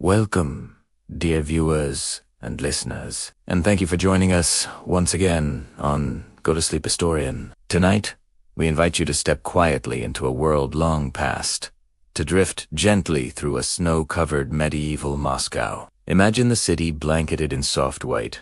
Welcome, dear viewers and listeners, and thank you for joining us once again on Go to Sleep Historian. Tonight, we invite you to step quietly into a world long past, to drift gently through a snow-covered medieval Moscow. Imagine the city blanketed in soft white,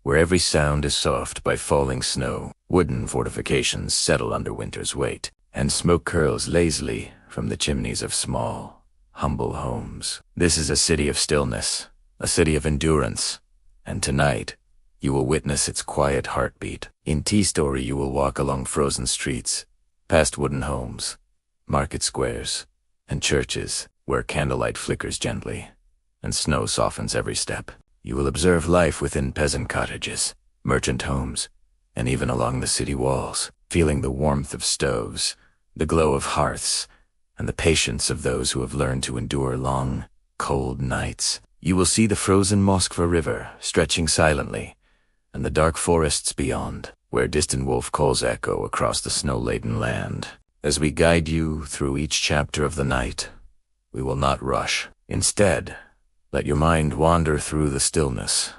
where every sound is soft by falling snow. Wooden fortifications settle under winter's weight, and smoke curls lazily from the chimneys of small, humble homes. This is a city of stillness, a city of endurance, and tonight, you will witness its quiet heartbeat. In T-Story, you will walk along frozen streets, past wooden homes, market squares, and churches where candlelight flickers gently, and snow softens every step. You will observe life within peasant cottages, merchant homes, and even along the city walls, feeling the warmth of stoves, the glow of hearths, and the patience of those who have learned to endure long, cold nights. You will see the frozen Moskva river stretching silently, and the dark forests beyond, where distant wolf calls echo across the snow-laden land. As we guide you through each chapter of the night, we will not rush. Instead, let your mind wander through the stillness.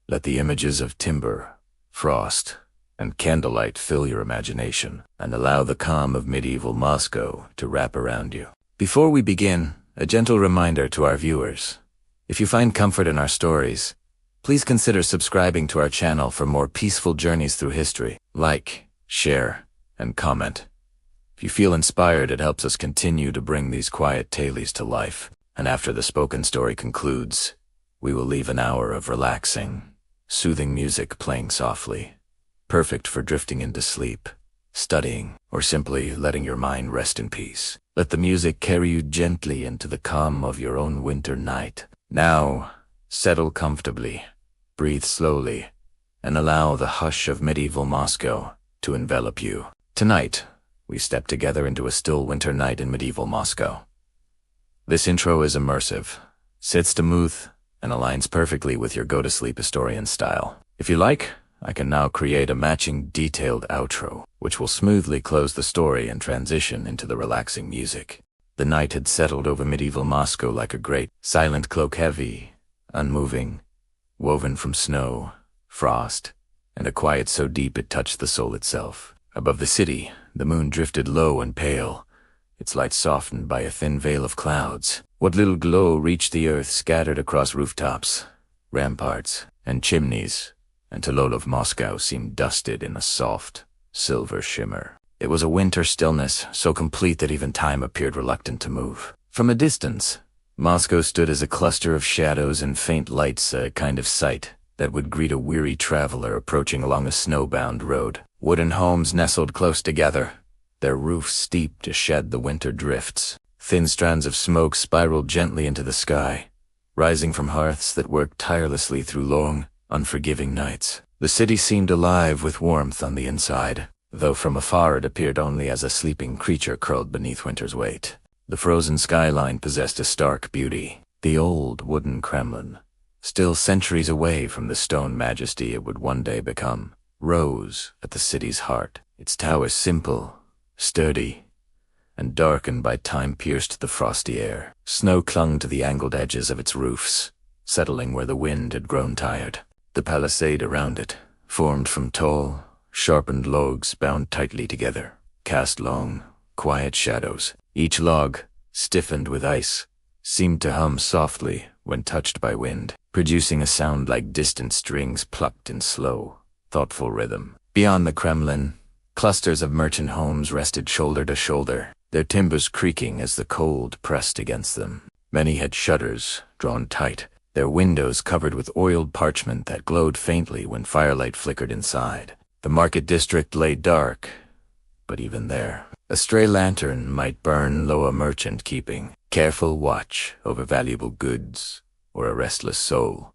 Let the images of timber, frost, and candlelight fill your imagination, and allow the calm of medieval Moscow to wrap around you. Before we begin, a gentle reminder to our viewers. If you find comfort in our stories, please consider subscribing to our channel for more peaceful journeys through history. Like, share, and comment. If you feel inspired, it helps us continue to bring these quiet tales to life. And after the spoken story concludes, we will leave an hour of relaxing, soothing music playing softly, perfect for drifting into sleep, studying, or simply letting your mind rest in peace. Let the music carry you gently into the calm of your own winter night. Now, settle comfortably, breathe slowly, and allow the hush of medieval Moscow to envelop you. Tonight, we step together into a still winter night in medieval Moscow. This intro is immersive, sits smooth, and aligns perfectly with your go-to-sleep historian style. If you like, I can now create a matching detailed outro, which will smoothly close the story and transition into the relaxing music. The night had settled over medieval Moscow like a great, silent cloak, heavy, unmoving, woven from snow, frost, and a quiet so deep it touched the soul itself. Above the city, the moon drifted low and pale, its light softened by a thin veil of clouds. What little glow reached the earth scattered across rooftops, ramparts, and chimneys, and to Lol of Moscow seemed dusted in a soft, silver shimmer. It was a winter stillness so complete that even time appeared reluctant to move. From a distance, Moscow stood as a cluster of shadows and faint lights, a kind of sight that would greet a weary traveler approaching along a snowbound road. Wooden homes nestled close together, their roofs steep to shed the winter drifts. Thin strands of smoke spiraled gently into the sky, rising from hearths that worked tirelessly through long, unforgiving nights. The city seemed alive with warmth on the inside, though from afar it appeared only as a sleeping creature curled beneath winter's weight. The frozen skyline possessed a stark beauty. The old wooden Kremlin, still centuries away from the stone majesty it would one day become, rose at the city's heart. Its towers simple, sturdy, and darkened by time pierced the frosty air. Snow clung to the angled edges of its roofs, settling where the wind had grown tired. The palisade around it, formed from tall, sharpened logs bound tightly together, cast long, quiet shadows. Each log, stiffened with ice, seemed to hum softly when touched by wind, producing a sound like distant strings plucked in slow, thoughtful rhythm. Beyond the Kremlin, clusters of merchant homes rested shoulder to shoulder, their timbers creaking as the cold pressed against them. Many had shutters drawn tight, their windows covered with oiled parchment that glowed faintly when firelight flickered inside. The market district lay dark, but even there, a stray lantern might burn low a merchant keeping careful watch over valuable goods, or a restless soul,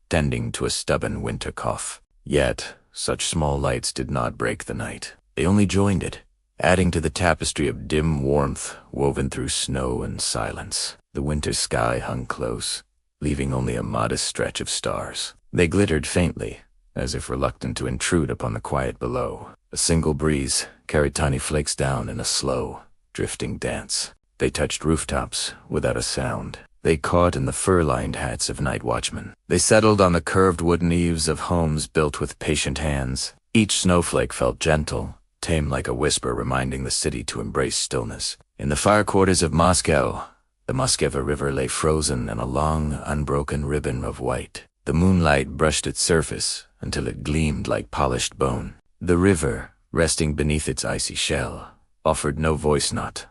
tending to a stubborn winter cough. Yet, such small lights did not break the night. They only joined it, adding to the tapestry of dim warmth woven through snow and silence. The winter sky hung close, leaving only a modest stretch of stars. They glittered faintly, as if reluctant to intrude upon the quiet below. A single breeze carried tiny flakes down in a slow, drifting dance. They touched rooftops without a sound, They caught in the fur-lined hats of night watchmen. They settled on the curved wooden eaves of homes built with patient hands. Each snowflake felt gentle, tame like a whisper reminding the city to embrace stillness. In the far quarters of Moscow, the Moskva River lay frozen in a long, unbroken ribbon of white. The moonlight brushed its surface until it gleamed like polished bone. The river, resting beneath its icy shell, offered no voice, not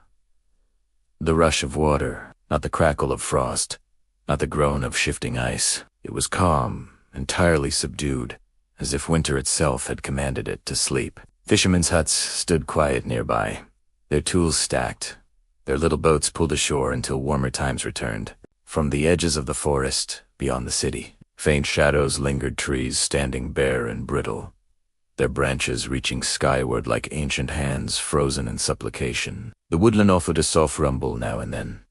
the rush of water, not the crackle of frost, not the groan of shifting ice. It was calm, entirely subdued, as if winter itself had commanded it to sleep. Fishermen's huts stood quiet nearby, their tools stacked, their little boats pulled ashore until warmer times returned. From the edges of the forest, beyond the city, faint shadows lingered, trees standing bare and brittle, their branches reaching skyward like ancient hands frozen in supplication. The woodland offered a soft rumble now and then,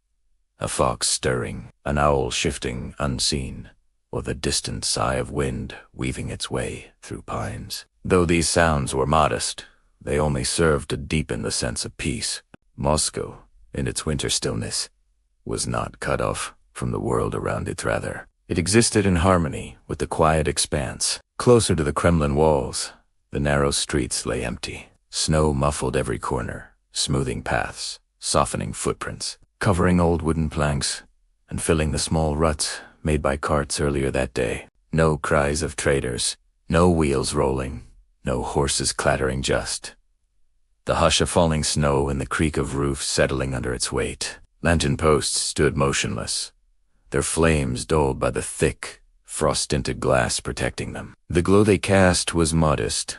a fox stirring, an owl shifting unseen, or the distant sigh of wind weaving its way through pines. Though these sounds were modest, they only served to deepen the sense of peace. Moscow, in its winter stillness, was not cut off from the world around it. Rather, it existed in harmony with the quiet expanse. Closer to the Kremlin walls, the narrow streets lay empty. Snow muffled every corner, smoothing paths, softening footprints, covering old wooden planks, and filling the small ruts made by carts earlier that day. No cries of traders, no wheels rolling, no horses clattering, just the hush of falling snow and the creak of roofs settling under its weight. Lantern posts stood motionless, their flames dulled by the thick, frost-tinted glass protecting them. The glow they cast was modest,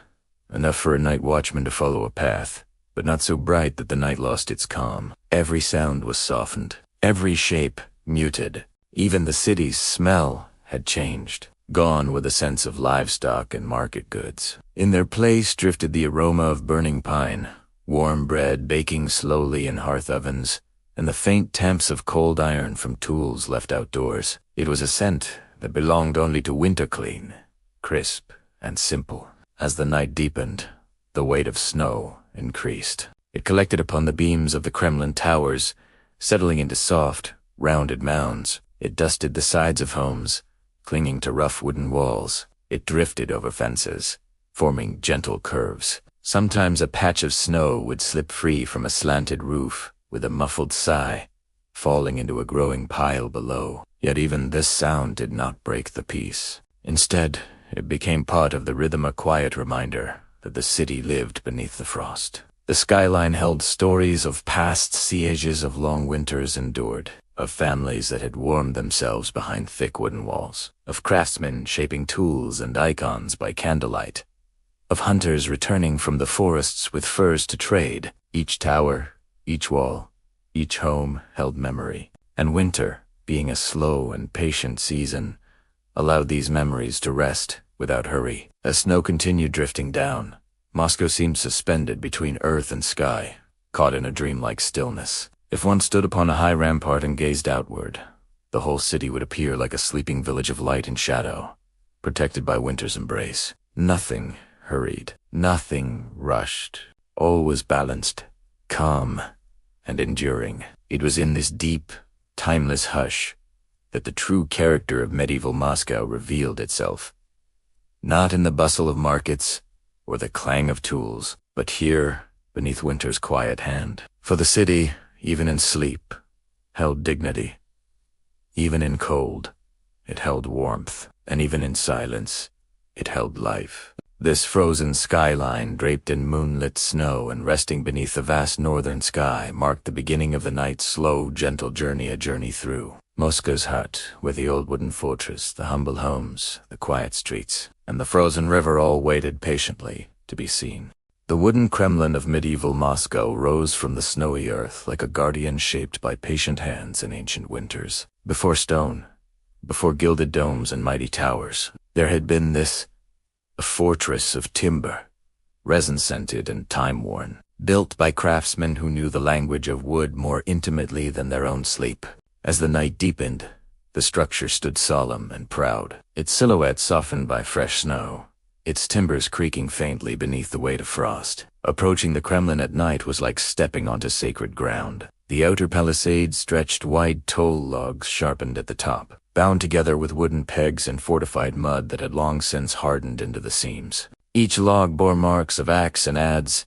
enough for a night watchman to follow a path, but not so bright that the night lost its calm. Every sound was softened, every shape muted. Even the city's smell had changed. Gone were the scents of livestock and market goods. In their place drifted the aroma of burning pine, warm bread baking slowly in hearth ovens, and the faint temps of cold iron from tools left outdoors. It was a scent that belonged only to winter, clean, crisp, and simple. As the night deepened, the weight of snow increased. It collected upon the beams of the Kremlin towers, settling into soft, rounded mounds. It dusted the sides of homes, clinging to rough wooden walls. It drifted over fences, forming gentle curves. Sometimes a patch of snow would slip free from a slanted roof with a muffled sigh, falling into a growing pile below. Yet even this sound did not break the peace. Instead, it became part of the rhythm, a quiet reminder that the city lived beneath the frost. The skyline held stories of past sieges, of long winters endured, of families that had warmed themselves behind thick wooden walls, of craftsmen shaping tools and icons by candlelight, of hunters returning from the forests with furs to trade. Each tower, each wall, each home held memory, and winter, being a slow and patient season, allowed these memories to rest without hurry. As snow continued drifting down, Moscow seemed suspended between earth and sky, caught in a dreamlike stillness. If one stood upon a high rampart and gazed outward, the whole city would appear like a sleeping village of light and shadow, protected by winter's embrace. Nothing hurried, nothing rushed. All was balanced, calm, and enduring. It was in this deep, timeless hush that the true character of medieval Moscow revealed itself. Not in the bustle of markets or the clang of tools, but here, beneath winter's quiet hand. For the city, even in sleep, held dignity. Even in cold, it held warmth, and even in silence, it held life. This frozen skyline, draped in moonlit snow and resting beneath the vast northern sky, marked the beginning of the night's slow, gentle journey, a journey through Moskva's hut, where the old wooden fortress, the humble homes, the quiet streets, and the frozen river all waited patiently to be seen. The wooden Kremlin of medieval Moscow rose from the snowy earth like a guardian shaped by patient hands in ancient winters. Before stone, before gilded domes and mighty towers, there had been a fortress of timber, resin-scented and time-worn, built by craftsmen who knew the language of wood more intimately than their own sleep. As the night deepened, the structure stood solemn and proud, its silhouette softened by fresh snow, its timbers creaking faintly beneath the weight of frost. Approaching the Kremlin at night was like stepping onto sacred ground. The outer palisade stretched wide toll logs sharpened at the top, bound together with wooden pegs and fortified mud that had long since hardened into the seams. Each log bore marks of axe and adze,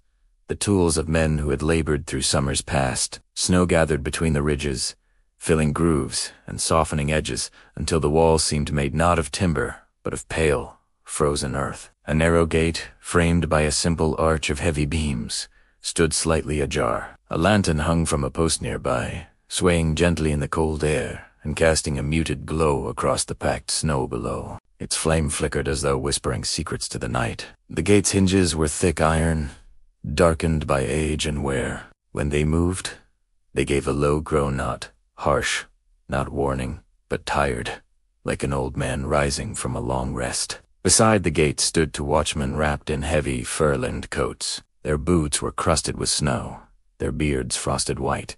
the tools of men who had labored through summers past. Snow gathered between the ridges, filling grooves and softening edges until the walls seemed made not of timber, but of pale, frozen earth. A narrow gate, framed by a simple arch of heavy beams, stood slightly ajar. A lantern hung from a post nearby, swaying gently in the cold air and casting a muted glow across the packed snow below. Its flame flickered as though whispering secrets to the night. The gate's hinges were thick iron, darkened by age and wear. When they moved, they gave a low groan, harsh, not warning, but tired, like an old man rising from a long rest. Beside the gate stood two watchmen wrapped in heavy, fur-lined coats. Their boots were crusted with snow, their beards frosted white,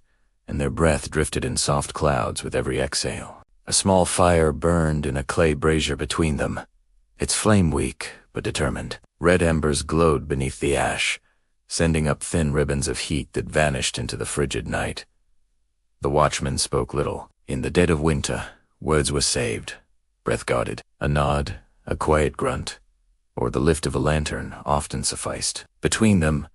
and their breath drifted in soft clouds with every exhale. A small fire burned in a clay brazier between them, its flame weak but determined. Red embers glowed beneath the ash, sending up thin ribbons of heat that vanished into the frigid night. The watchman spoke little. In the dead of winter, words were saved, breath guarded. A nod, a quiet grunt, or the lift of a lantern often sufficed. Between them,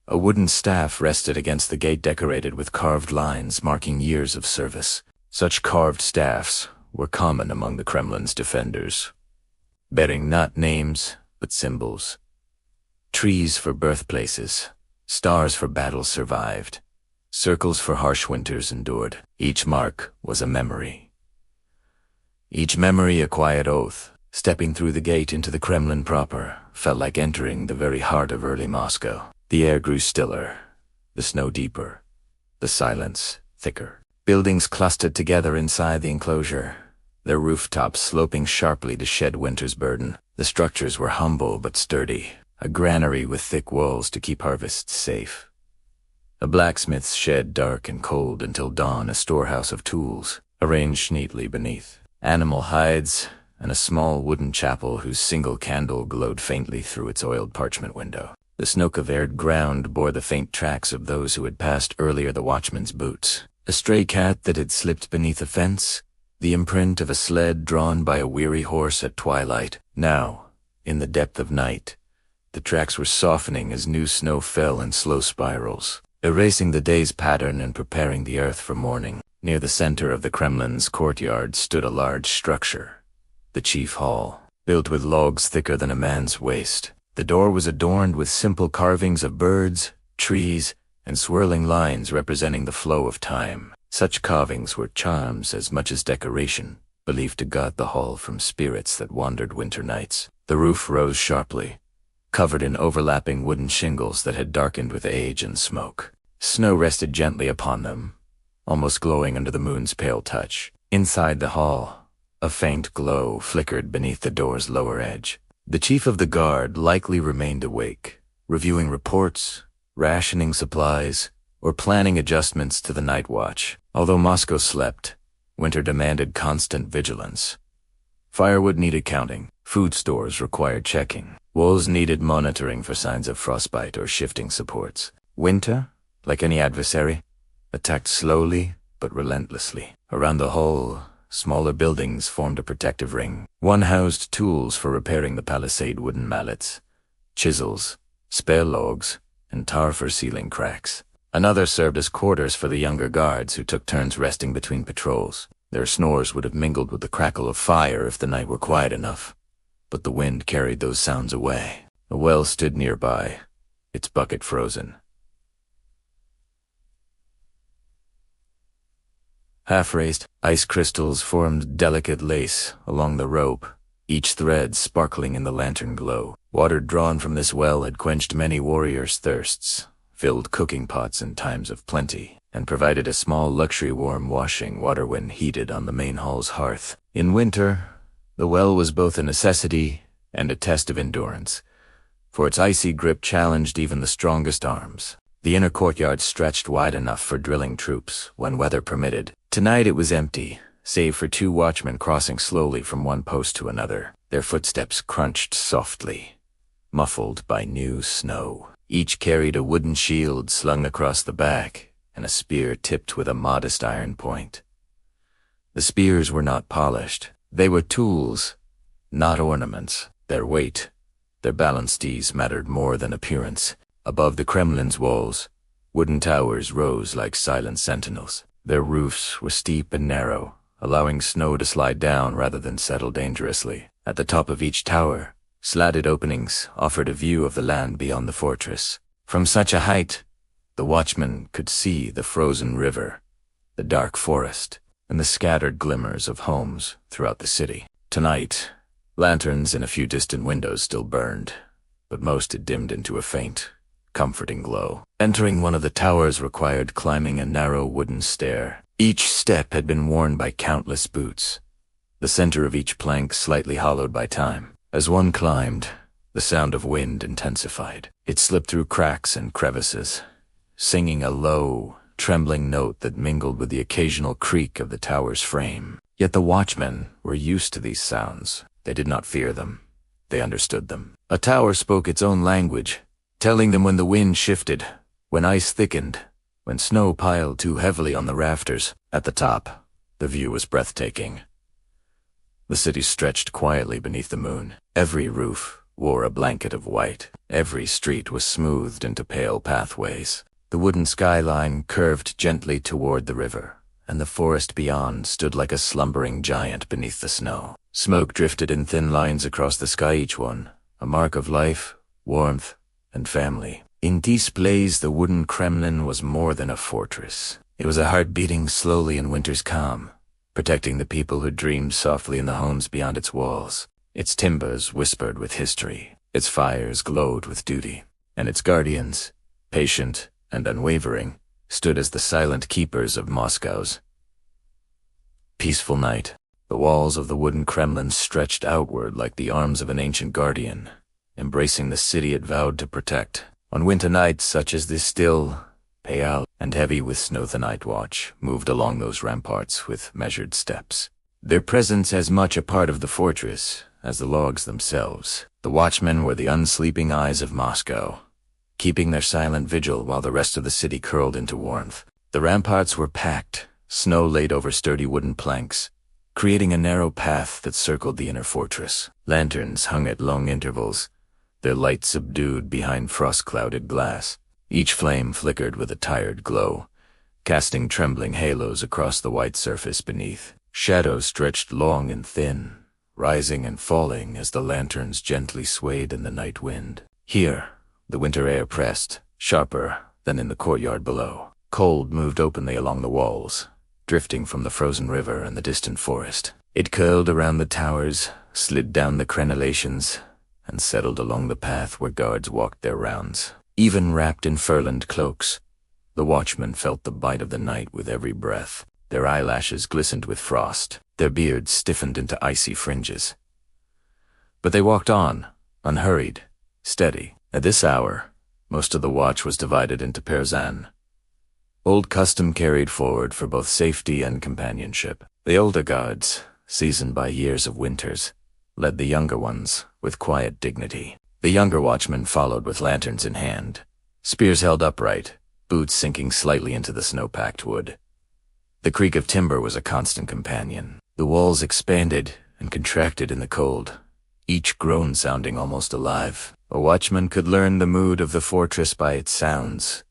a wooden staff rested against the gate decorated with carved lines marking years of service. Such carved staffs were common among the Kremlin's defenders, bearing not names but symbols. Trees for birthplaces, stars for battles survived, circles for harsh winters endured. Each mark was a memory. Each memory a quiet oath. Stepping through the gate into the Kremlin proper felt like entering the very heart of early Moscow. The air grew stiller, the snow deeper, the silence thicker. Buildings clustered together inside the enclosure, their rooftops sloping sharply to shed winter's burden. The structures were humble but sturdy, a granary with thick walls to keep harvests safe. A blacksmith's shed dark and cold until dawn, a storehouse of tools, arranged neatly beneath. Animal hides, and a small wooden chapel whose single candle glowed faintly through its oiled parchment window. The snow-covered ground bore the faint tracks of those who had passed earlier the watchman's boots. A stray cat that had slipped beneath a fence, the imprint of a sled drawn by a weary horse at twilight. Now, in the depth of night, the tracks were softening as new snow fell in slow spirals, erasing the day's pattern and preparing the earth for morning. Near the center of the Kremlin's courtyard stood a large structure, the chief hall, built with logs thicker than a man's waist. The door was adorned with simple carvings of birds, trees, and swirling lines representing the flow of time. Such carvings were charms as much as decoration, believed to guard the hall from spirits that wandered winter nights. The roof rose sharply, covered in overlapping wooden shingles that had darkened with age and smoke. Snow rested gently upon them, almost glowing under the moon's pale touch. Inside the hall, a faint glow flickered beneath the door's lower edge. The chief of the guard likely remained awake, reviewing reports, rationing supplies, or planning adjustments to the night watch. Although Moscow slept, winter demanded constant vigilance. Firewood needed counting, food stores required checking, walls needed monitoring for signs of frostbite or shifting supports. Winter, like any adversary, attacked slowly but relentlessly. Around the hall, smaller buildings formed a protective ring. One housed tools for repairing the palisade wooden mallets, chisels, spare logs, and tar for sealing cracks. Another served as quarters for the younger guards who took turns resting between patrols. Their snores would have mingled with the crackle of fire if the night were quiet enough, but the wind carried those sounds away. A well stood nearby, its bucket frozen. Half-raised, ice crystals formed delicate lace along the rope, each thread sparkling in the lantern glow. Water drawn from this well had quenched many warriors' thirsts, filled cooking pots in times of plenty, and provided a small luxury warm washing water when heated on the main hall's hearth. In winter, the well was both a necessity and a test of endurance, for its icy grip challenged even the strongest arms. The inner courtyard stretched wide enough for drilling troops, when weather permitted. Tonight it was empty, save for two watchmen crossing slowly from one post to another. Their footsteps crunched softly, muffled by new snow. Each carried a wooden shield slung across the back, and a spear tipped with a modest iron point. The spears were not polished. They were tools, not ornaments. Their weight, their balanced ease mattered more than appearance. Above the Kremlin's walls, wooden towers rose like silent sentinels. Their roofs were steep and narrow, allowing snow to slide down rather than settle dangerously. At the top of each tower, slatted openings offered a view of the land beyond the fortress. From such a height, the watchman could see the frozen river, the dark forest, and the scattered glimmers of homes throughout the city. Tonight, lanterns in a few distant windows still burned, but most had dimmed into a faint, comforting glow. Entering one of the towers required climbing a narrow wooden stair. Each step had been worn by countless boots, the center of each plank slightly hollowed by time. As one climbed, the sound of wind intensified. It slipped through cracks and crevices, singing a low, trembling note that mingled with the occasional creak of the tower's frame. Yet the watchmen were used to these sounds. They did not fear them. They understood them. A tower spoke its own language, telling them when the wind shifted, when ice thickened, when snow piled too heavily on the rafters. At the top, the view was breathtaking. The city stretched quietly beneath the moon. Every roof wore a blanket of white. Every street was smoothed into pale pathways. The wooden skyline curved gently toward the river, and the forest beyond stood like a slumbering giant beneath the snow. Smoke drifted in thin lines across the sky, each one a mark of life, warmth, and family. In these plays, the wooden Kremlin was more than a fortress. It was a heart beating slowly in winter's calm, protecting the people who dreamed softly in the homes beyond its walls. Its timbers whispered with history, its fires glowed with duty, and its guardians, patient and unwavering, stood as the silent keepers of Moscow's peaceful night. The walls of the wooden Kremlin stretched outward like the arms of an ancient guardian, embracing the city it vowed to protect. On winter nights such as this, still, pale, and heavy with snow, the night watch moved along those ramparts with measured steps, their presence as much a part of the fortress as the logs themselves. The watchmen were the unsleeping eyes of Moscow, keeping their silent vigil while the rest of the city curled into warmth. The ramparts were packed, snow laid over sturdy wooden planks, creating a narrow path that circled the inner fortress. Lanterns hung at long intervals, their light subdued behind frost-clouded glass. Each flame flickered with a tired glow, casting trembling halos across the white surface beneath. Shadows stretched long and thin, rising and falling as the lanterns gently swayed in the night wind. Here, the winter air pressed, sharper than in the courtyard below. Cold moved openly along the walls, drifting from the frozen river and the distant forest. It curled around the towers, slid down the crenellations, and settled along the path where guards walked their rounds. Even wrapped in furlined cloaks, the watchmen felt the bite of the night with every breath. Their eyelashes glistened with frost, their beards stiffened into icy fringes. But they walked on, unhurried, steady. At this hour, most of the watch was divided into perzan, old custom carried forward for both safety and companionship. The older guards, seasoned by years of winters, led the younger ones with quiet dignity. The younger watchmen followed with lanterns in hand, spears held upright, boots sinking slightly into the snow-packed wood. The creak of timber was a constant companion. The walls expanded and contracted in the cold, each groan sounding almost alive. A watchman could learn the mood of the fortress by its sounds.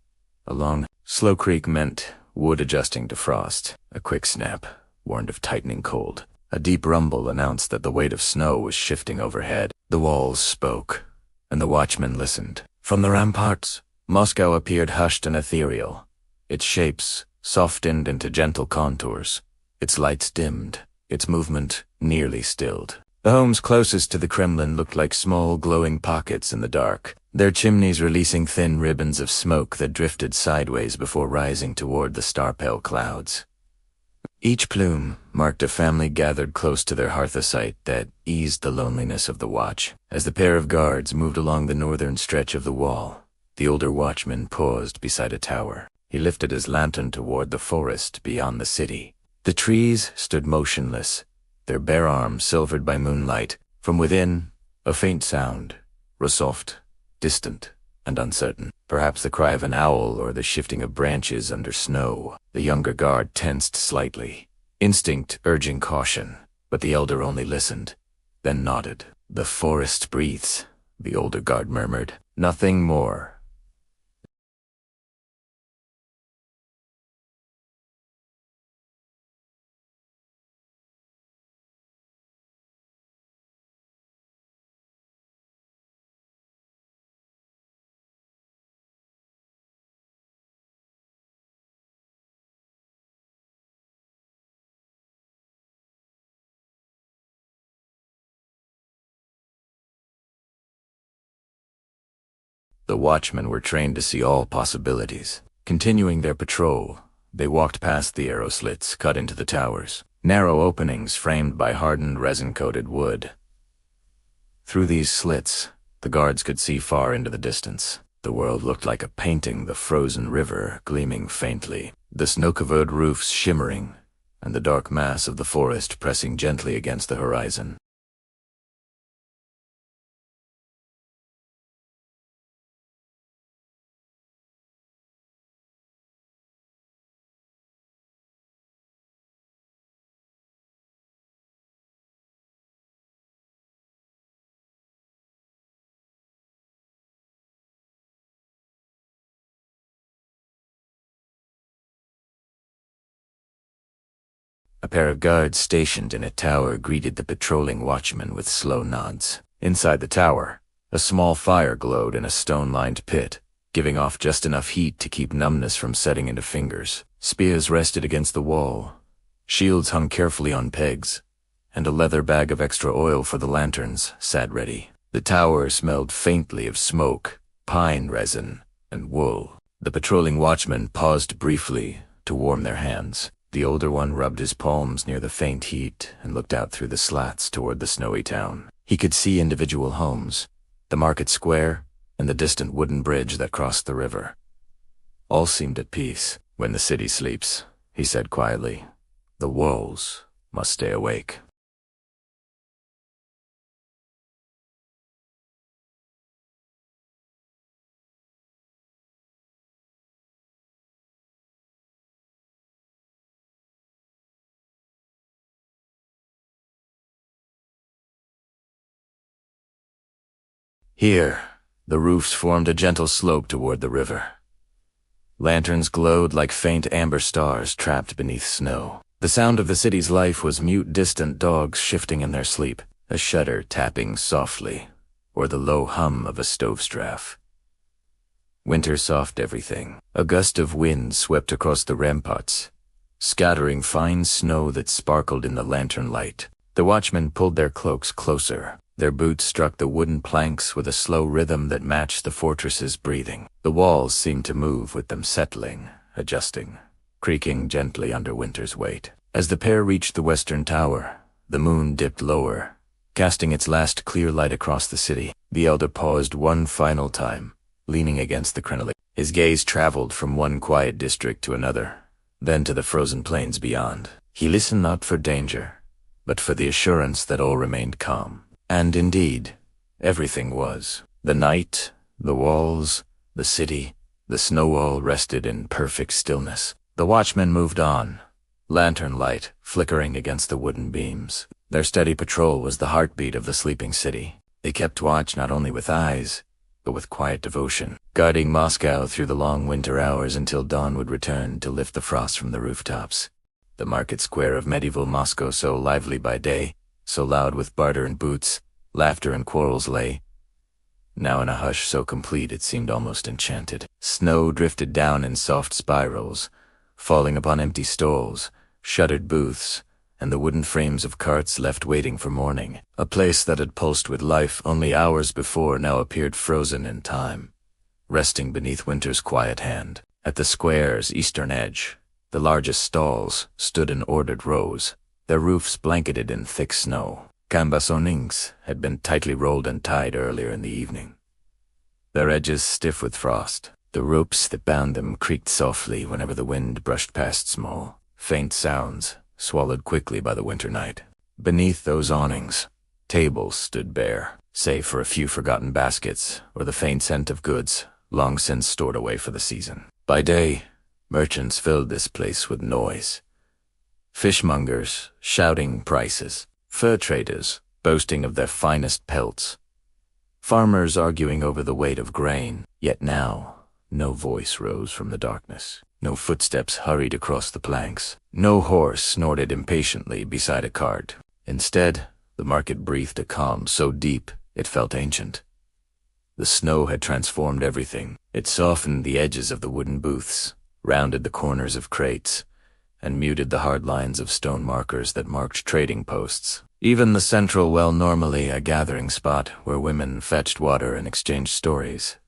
A long, slow creak meant wood adjusting to frost. A quick snap warned of tightening cold. A deep rumble announced that the weight of snow was shifting overhead. The walls spoke, and the watchmen listened. From the ramparts, Moscow appeared hushed and ethereal, its shapes softened into gentle contours, its lights dimmed, its movement nearly stilled. The homes closest to the Kremlin looked like small glowing pockets in the dark, their chimneys releasing thin ribbons of smoke that drifted sideways before rising toward the star-pale clouds. Each plume marked a family gathered close to their hearth, a sight that eased the loneliness of the watch. As the pair of guards moved along the northern stretch of the wall, the older watchman paused beside a tower. He lifted his lantern toward the forest beyond the city. The trees stood motionless, their bare arms silvered by moonlight. From within, a faint sound, soft, distant, and uncertain. Perhaps the cry of an owl or the shifting of branches under snow. The younger guard tensed slightly, instinct urging caution, but the elder only listened, then nodded. "The forest breathes," the older guard murmured. "Nothing more." The watchmen were trained to see all possibilities. Continuing their patrol, they walked past the arrow slits cut into the towers, narrow openings framed by hardened resin-coated wood. Through these slits, the guards could see far into the distance. The world looked like a painting, the frozen river gleaming faintly, the snow-covered roofs shimmering, and the dark mass of the forest pressing gently against the horizon. A pair of guards stationed in a tower greeted the patrolling watchmen with slow nods. Inside the tower, a small fire glowed in a stone-lined pit, giving off just enough heat to keep numbness from setting into fingers. Spears rested against the wall, shields hung carefully on pegs, and a leather bag of extra oil for the lanterns sat ready. The tower smelled faintly of smoke, pine resin, and wool. The patrolling watchmen paused briefly to warm their hands. The older one rubbed his palms near the faint heat and looked out through the slats toward the snowy town. He could see individual homes, the market square, and the distant wooden bridge that crossed the river. All seemed at peace. "When the city sleeps," he said quietly, "the walls must stay awake." Here, the roofs formed a gentle slope toward the river. Lanterns glowed like faint amber stars trapped beneath snow. The sound of the city's life was mute, distant dogs shifting in their sleep, a shutter tapping softly, or the low hum of a stove's draft. Winter softened everything. A gust of wind swept across the ramparts, scattering fine snow that sparkled in the lantern light. The watchmen pulled their cloaks closer. Their boots struck the wooden planks with a slow rhythm that matched the fortress's breathing. The walls seemed to move with them, settling, adjusting, creaking gently under winter's weight. As the pair reached the western tower, the moon dipped lower, casting its last clear light across the city. The elder paused one final time, leaning against the crenellate. His gaze traveled from one quiet district to another, then to the frozen plains beyond. He listened not for danger, but for the assurance that all remained calm. And indeed, everything was. The night, the walls, the city, the snow wall rested in perfect stillness. The watchmen moved on, lantern light flickering against the wooden beams. Their steady patrol was the heartbeat of the sleeping city. They kept watch not only with eyes, but with quiet devotion, guarding Moscow through the long winter hours until dawn would return to lift the frost from the rooftops. The market square of medieval Moscow, so lively by day, so loud with barter and boots, laughter and quarrels, lay now in a hush so complete it seemed almost enchanted. Snow drifted down in soft spirals, falling upon empty stalls, shuttered booths, and the wooden frames of carts left waiting for morning. A place that had pulsed with life only hours before now appeared frozen in time, resting beneath winter's quiet hand. At the square's eastern edge, the largest stalls stood in ordered rows, their roofs blanketed in thick snow. Cambasonings had been tightly rolled and tied earlier in the evening, their edges stiff with frost. The ropes that bound them creaked softly whenever the wind brushed past, small, faint sounds swallowed quickly by the winter night. Beneath those awnings, tables stood bare, save for a few forgotten baskets or the faint scent of goods long since stored away for the season. By day, merchants filled this place with noise. Fishmongers shouting prices, fur traders boasting of their finest pelts, farmers arguing over the weight of grain. Yet now, no voice rose from the darkness. No footsteps hurried across the planks. No horse snorted impatiently beside a cart. Instead, the market breathed a calm so deep it felt ancient. The snow had transformed everything. It softened the edges of the wooden booths, rounded the corners of crates, and muted the hard lines of stone markers that marked trading posts. Even the central well, normally a gathering spot where women fetched water and exchanged stories,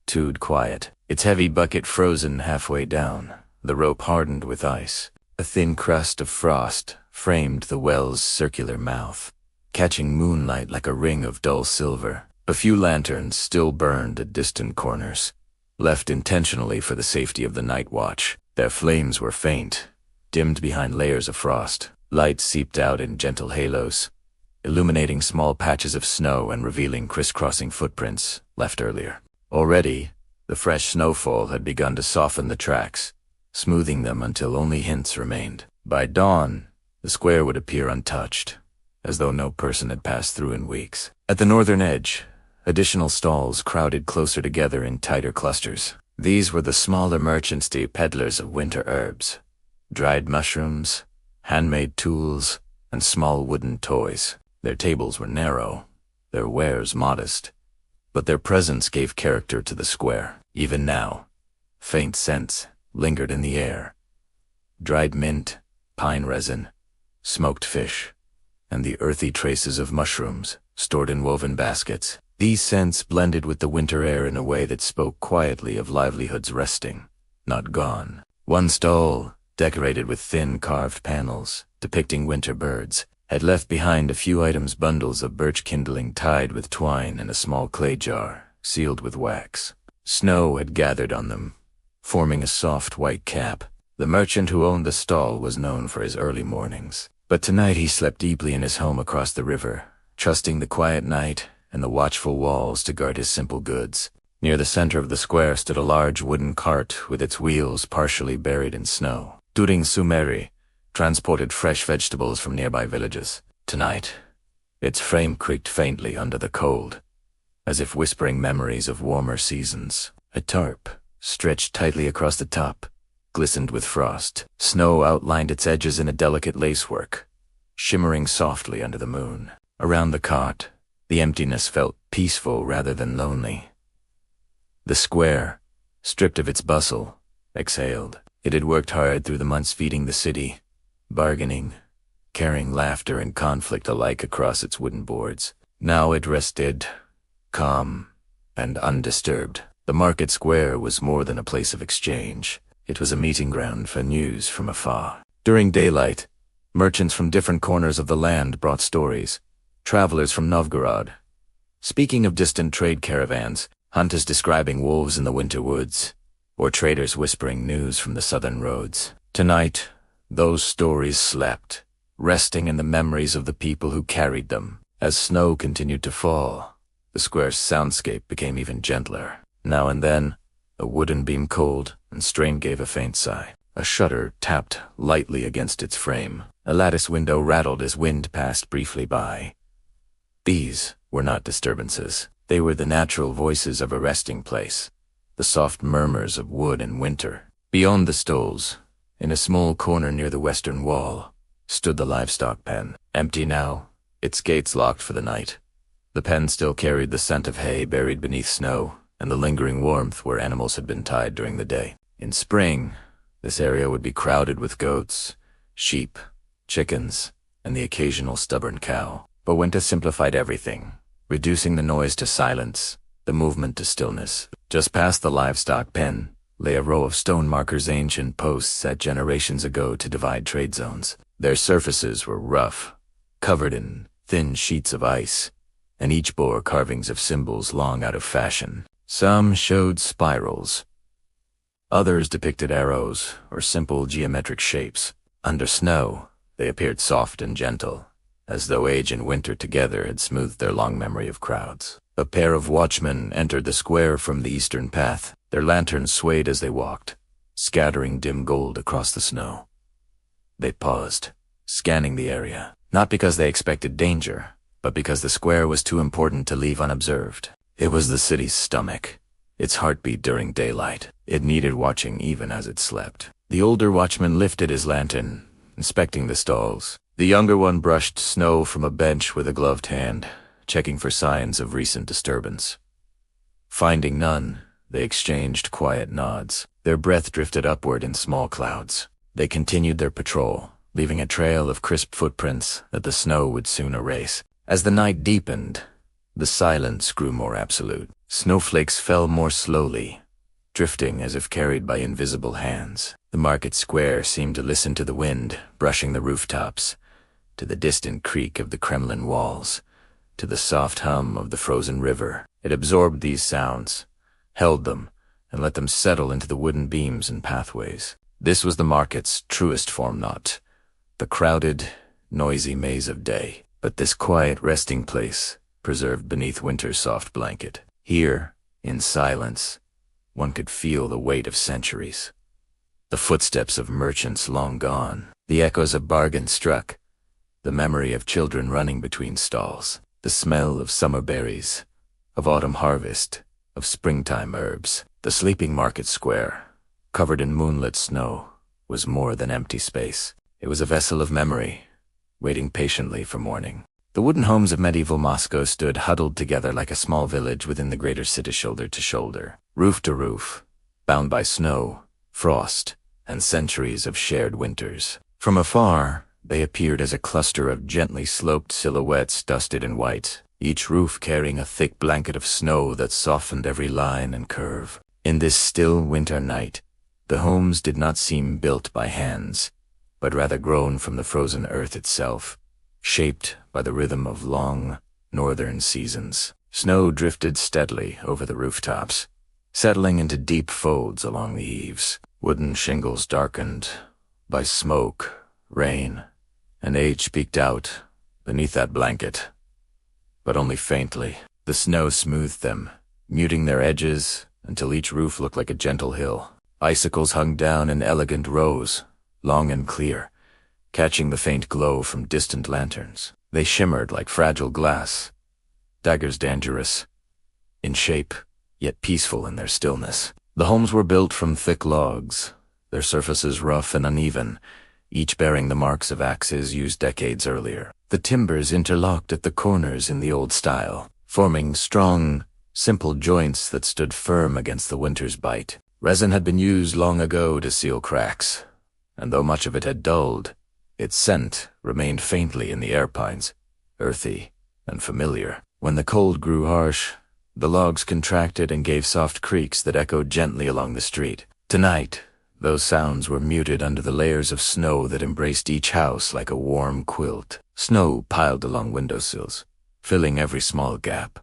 stood quiet, its heavy bucket frozen halfway down, the rope hardened with ice. A thin crust of frost framed the well's circular mouth, catching moonlight like a ring of dull silver. A few lanterns still burned at distant corners, left intentionally for the safety of the night watch. Their flames were faint, dimmed behind layers of frost. Light seeped out in gentle halos, illuminating small patches of snow and revealing crisscrossing footprints left earlier. Already, the fresh snowfall had begun to soften the tracks, smoothing them until only hints remained. By dawn, the square would appear untouched, as though no person had passed through in weeks. At the northern edge, additional stalls crowded closer together in tighter clusters. These were the smaller merchants, the peddlers of winter herbs, dried mushrooms, handmade tools, and small wooden toys. Their tables were narrow, their wares modest, but their presence gave character to the square. Even now, faint scents lingered in the air. Dried mint, pine resin, smoked fish, and the earthy traces of mushrooms stored in woven baskets. These scents blended with the winter air in a way that spoke quietly of livelihoods resting, not gone. One stall, decorated with thin carved panels depicting winter birds, had left behind a few items: bundles of birch kindling tied with twine and a small clay jar sealed with wax. Snow had gathered on them, forming a soft white cap. The merchant who owned the stall was known for his early mornings, but tonight he slept deeply in his home across the river, trusting the quiet night and the watchful walls to guard his simple goods. Near the center of the square stood a large wooden cart with its wheels partially buried in snow. Turing Sumeri transported fresh vegetables from nearby villages. Tonight, its frame creaked faintly under the cold, as if whispering memories of warmer seasons. A tarp, stretched tightly across the top, glistened with frost. Snow outlined its edges in a delicate lacework, shimmering softly under the moon. Around the cart, the emptiness felt peaceful rather than lonely. The square, stripped of its bustle, exhaled. It had worked hard through the months feeding the city, bargaining, carrying laughter and conflict alike across its wooden boards. Now it rested, calm and undisturbed. The market square was more than a place of exchange. It was a meeting ground for news from afar. During daylight, merchants from different corners of the land brought stories. Travelers from Novgorod, speaking of distant trade caravans, hunters describing wolves in the winter woods, or traders whispering news from the southern roads. Tonight, those stories slept, resting in the memories of the people who carried them. As snow continued to fall, the square's soundscape became even gentler. Now and then, a wooden beam cold and strain gave a faint sigh. A shutter tapped lightly against its frame. A lattice window rattled as wind passed briefly by. These were not disturbances. They were the natural voices of a resting place, the soft murmurs of wood in winter. Beyond the stalls, in a small corner near the western wall, stood the livestock pen. Empty now, its gates locked for the night. The pen still carried the scent of hay buried beneath snow, and the lingering warmth where animals had been tied during the day. In spring, this area would be crowded with goats, sheep, chickens, and the occasional stubborn cow. But winter simplified everything, reducing the noise to silence, the movement to stillness. Just past the livestock pen lay a row of stone markers, ancient posts set generations ago to divide trade zones. Their surfaces were rough, covered in thin sheets of ice, and each bore carvings of symbols long out of fashion. Some showed spirals. Others depicted arrows or simple geometric shapes. Under snow, they appeared soft and gentle, as though age and winter together had smoothed their long memory of crowds. A pair of watchmen entered the square from the eastern path. Their lanterns swayed as they walked, scattering dim gold across the snow. They paused, scanning the area, not because they expected danger, but because the square was too important to leave unobserved. It was the city's stomach, its heartbeat during daylight. It needed watching even as it slept. The older watchman lifted his lantern, inspecting the stalls. The younger one brushed snow from a bench with a gloved hand, checking for signs of recent disturbance. Finding none, they exchanged quiet nods. Their breath drifted upward in small clouds. They continued their patrol, leaving a trail of crisp footprints that the snow would soon erase. As the night deepened, the silence grew more absolute. Snowflakes fell more slowly, drifting as if carried by invisible hands. The market square seemed to listen to the wind, brushing the rooftops, to the distant creak of the Kremlin walls, to the soft hum of the frozen river. It absorbed these sounds, held them, and let them settle into the wooden beams and pathways. This was the market's truest form, not the crowded, noisy maze of day, but this quiet resting place preserved beneath winter's soft blanket. Here, in silence, one could feel the weight of centuries. The footsteps of merchants long gone, the echoes of bargains struck, the memory of children running between stalls, the smell of summer berries, of autumn harvest, of springtime herbs. The sleeping market square, covered in moonlit snow, was more than empty space. It was a vessel of memory, waiting patiently for morning. The wooden homes of medieval Moscow stood huddled together like a small village within the greater city, shoulder to shoulder, roof to roof, bound by snow, frost, and centuries of shared winters. From afar, they appeared as a cluster of gently sloped silhouettes dusted in white, each roof carrying a thick blanket of snow that softened every line and curve. In this still winter night, the homes did not seem built by hands, but rather grown from the frozen earth itself, shaped by the rhythm of long, northern seasons. Snow drifted steadily over the rooftops, settling into deep folds along the eaves. Wooden shingles darkened by smoke, rain, and age peeked out beneath that blanket, but only faintly. The snow smoothed them, muting their edges until each roof looked like a gentle hill. Icicles hung down in elegant rows, long and clear, catching the faint glow from distant lanterns. They shimmered like fragile glass, daggers dangerous in shape, yet peaceful in their stillness. The homes were built from thick logs, their surfaces rough and uneven, each bearing the marks of axes used decades earlier. The timbers interlocked at the corners in the old style, forming strong, simple joints that stood firm against the winter's bite. Resin had been used long ago to seal cracks, and though much of it had dulled, its scent remained faintly in the air pines, earthy and familiar. When the cold grew harsh, the logs contracted and gave soft creaks that echoed gently along the street. Tonight, those sounds were muted under the layers of snow that embraced each house like a warm quilt. Snow piled along windowsills, filling every small gap,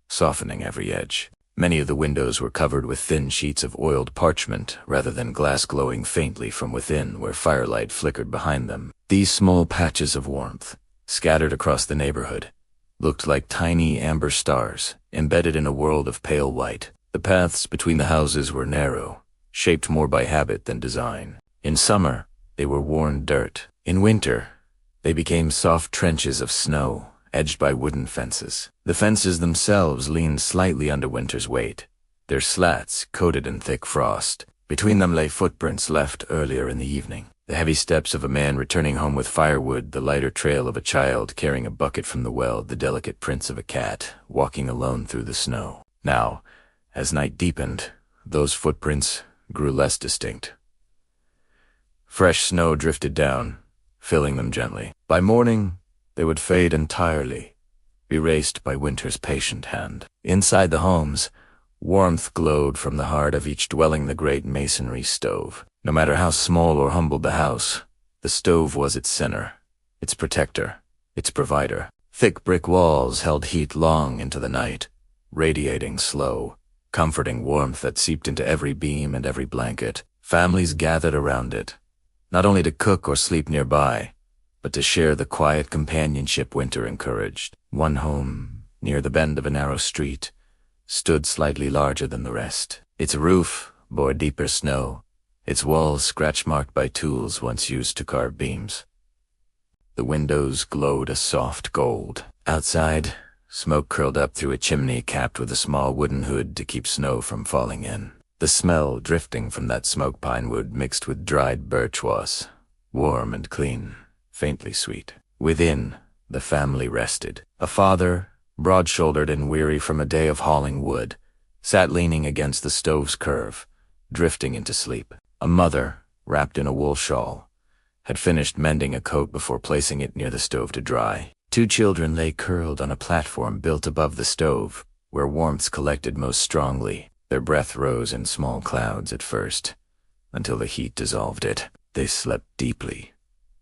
softening every edge. Many of the windows were covered with thin sheets of oiled parchment rather than glass glowing faintly from within where firelight flickered behind them. These small patches of warmth, scattered across the neighborhood, looked like tiny amber stars embedded in a world of pale white. The paths between the houses were narrow, shaped more by habit than design. In summer, they were worn dirt. In winter, they became soft trenches of snow, edged by wooden fences. The fences themselves leaned slightly under winter's weight, their slats coated in thick frost. Between them lay footprints left earlier in the evening. The heavy steps of a man returning home with firewood, the lighter trail of a child carrying a bucket from the well, the delicate prints of a cat walking alone through the snow. Now, as night deepened, those footprints grew less distinct. Fresh snow drifted down, filling them gently. By morning, they would fade entirely, erased by winter's patient hand. Inside the homes, warmth glowed from the heart of each dwelling, the great masonry stove. No matter how small or humble the house, the stove was its center, its protector, its provider. Thick brick walls held heat long into the night, radiating slow, comforting warmth that seeped into every beam and every blanket. Families gathered around it, not only to cook or sleep nearby, but to share the quiet companionship winter encouraged. One home near the bend of a narrow street, stood slightly larger than the rest. Its roof bore deeper snow, its walls scratch-marked by tools once used to carve beams. The windows glowed a soft gold. Outside, smoke curled up through a chimney capped with a small wooden hood to keep snow from falling in. The smell drifting from that smoke pine wood mixed with dried birch was warm and clean, faintly sweet. Within, the family rested. A father, broad-shouldered and weary from a day of hauling wood, sat leaning against the stove's curve, drifting into sleep. A mother, wrapped in a wool shawl, had finished mending a coat before placing it near the stove to dry. Two children lay curled on a platform built above the stove, where warmth collected most strongly. Their breath rose in small clouds at first, until the heat dissolved it. They slept deeply,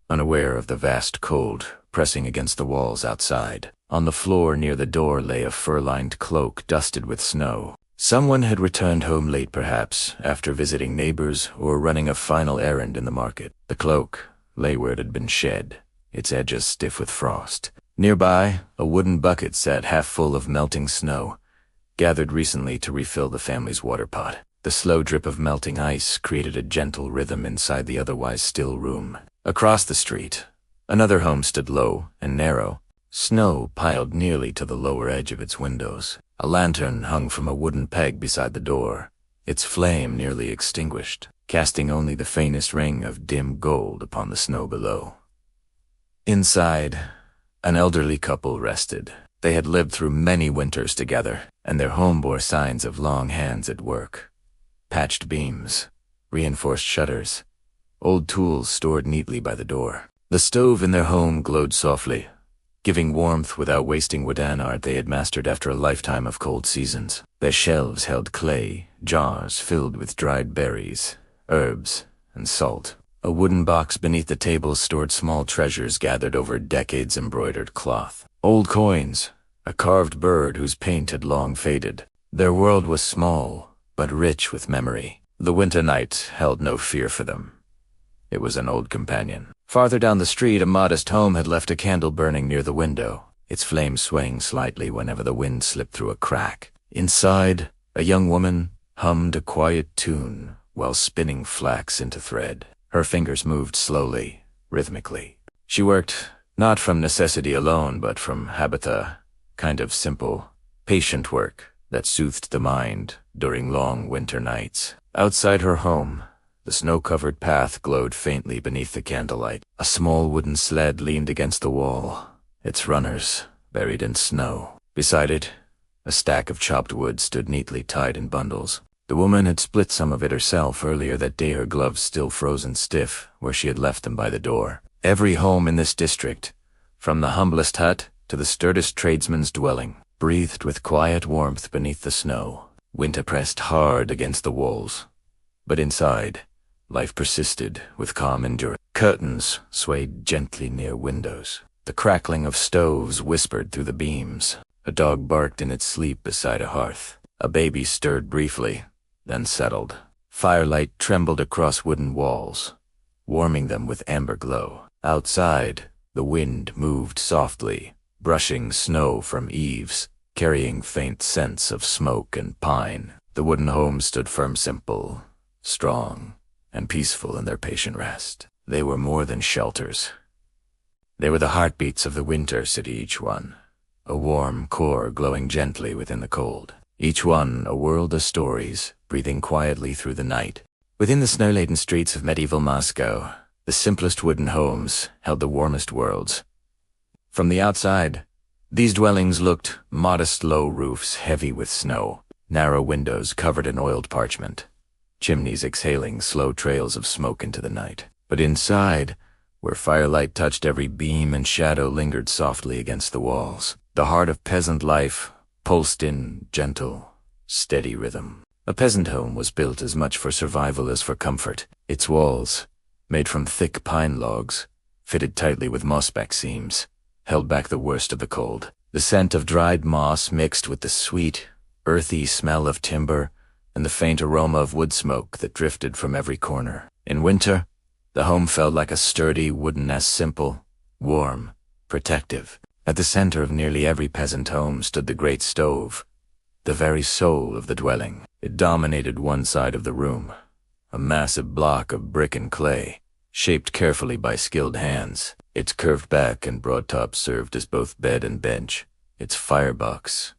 unaware of the vast cold pressing against the walls outside. On the floor near the door lay a fur-lined cloak dusted with snow. Someone had returned home late perhaps, after visiting neighbors or running a final errand in the market. The cloak lay where it had been shed, its edges stiff with frost. Nearby, a wooden bucket sat half full of melting snow, gathered recently to refill the family's water pot. The slow drip of melting ice created a gentle rhythm inside the otherwise still room. Across the street, another home stood low and narrow, snow piled nearly to the lower edge of its windows. A lantern hung from a wooden peg beside the door, its flame nearly extinguished, casting only the faintest ring of dim gold upon the snow below. Inside, an elderly couple rested. They had lived through many winters together, and their home bore signs of long hands at work. Patched beams, reinforced shutters, old tools stored neatly by the door. The stove in their home glowed softly, giving warmth without wasting wooden art they had mastered after a lifetime of cold seasons. Their shelves held clay, jars filled with dried berries, herbs, and salt. A wooden box beneath the table stored small treasures gathered over decades embroidered cloth. Old coins, a carved bird whose paint had long faded. Their world was small, but rich with memory. The winter night held no fear for them. It was an old companion. Farther down the street, a modest home had left a candle burning near the window, its flame swaying slightly whenever the wind slipped through a crack. Inside, a young woman hummed a quiet tune while spinning flax into thread. Her fingers moved slowly, rhythmically. She worked not from necessity alone, but from habit, a kind of simple, patient work that soothed the mind during long winter nights. Outside her home, the snow-covered path glowed faintly beneath the candlelight. A small wooden sled leaned against the wall, its runners buried in snow. Beside it, a stack of chopped wood stood neatly tied in bundles. The woman had split some of it herself earlier that day, her gloves still frozen stiff where she had left them by the door. Every home in this district, from the humblest hut to the sturdiest tradesman's dwelling, breathed with quiet warmth beneath the snow. Winter pressed hard against the walls, but inside, life persisted with calm endurance. Curtains swayed gently near windows. The crackling of stoves whispered through the beams. A dog barked in its sleep beside a hearth. A baby stirred briefly, then settled. Firelight trembled across wooden walls, warming them with amber glow. Outside, the wind moved softly, brushing snow from eaves, carrying faint scents of smoke and pine. The wooden homes stood firm, simple, strong, and peaceful in their patient rest. They were more than shelters. They were the heartbeats of the winter city, each one, a warm core glowing gently within the cold. Each one a world of stories, breathing quietly through the night. Within the snow-laden streets of medieval Moscow, the simplest wooden homes held the warmest worlds. From the outside, these dwellings looked modest low roofs heavy with snow, narrow windows covered in oiled parchment, chimneys exhaling slow trails of smoke into the night. But inside, where firelight touched every beam and shadow lingered softly against the walls, the heart of peasant life pulsed in gentle, steady rhythm. A peasant home was built as much for survival as for comfort. Its walls, made from thick pine logs, fitted tightly with mossback seams, held back the worst of the cold. The scent of dried moss mixed with the sweet, earthy smell of timber and the faint aroma of wood smoke that drifted from every corner. In winter, the home felt like a sturdy wooden nest, simple, warm, protective. At the center of nearly every peasant home stood the great stove, the very soul of the dwelling. It dominated one side of the room, a massive block of brick and clay, shaped carefully by skilled hands. Its curved back and broad top served as both bed and bench, its firebox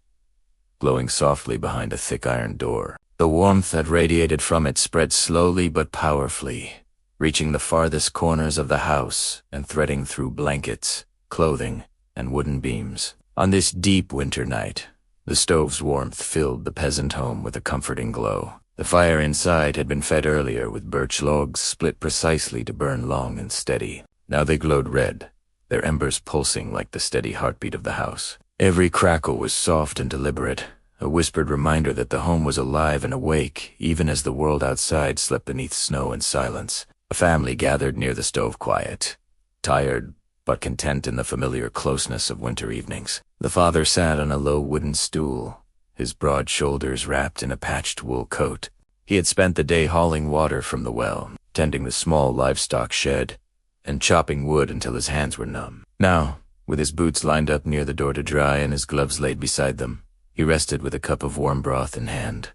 glowing softly behind a thick iron door. The warmth that radiated from it spread slowly but powerfully, reaching the farthest corners of the house and threading through blankets, clothing, and wooden beams. On this deep winter night, the stove's warmth filled the peasant home with a comforting glow. The fire inside had been fed earlier with birch logs split precisely to burn long and steady. Now they glowed red, their embers pulsing like the steady heartbeat of the house. Every crackle was soft and deliberate, a whispered reminder that the home was alive and awake, even as the world outside slept beneath snow and silence. A family gathered near the stove, quiet, tired, but content in the familiar closeness of winter evenings. The father sat on a low wooden stool, his broad shoulders wrapped in a patched wool coat. He had spent the day hauling water from the well, tending the small livestock shed, and chopping wood until his hands were numb. Now, with his boots lined up near the door to dry and his gloves laid beside them, he rested with a cup of warm broth in hand.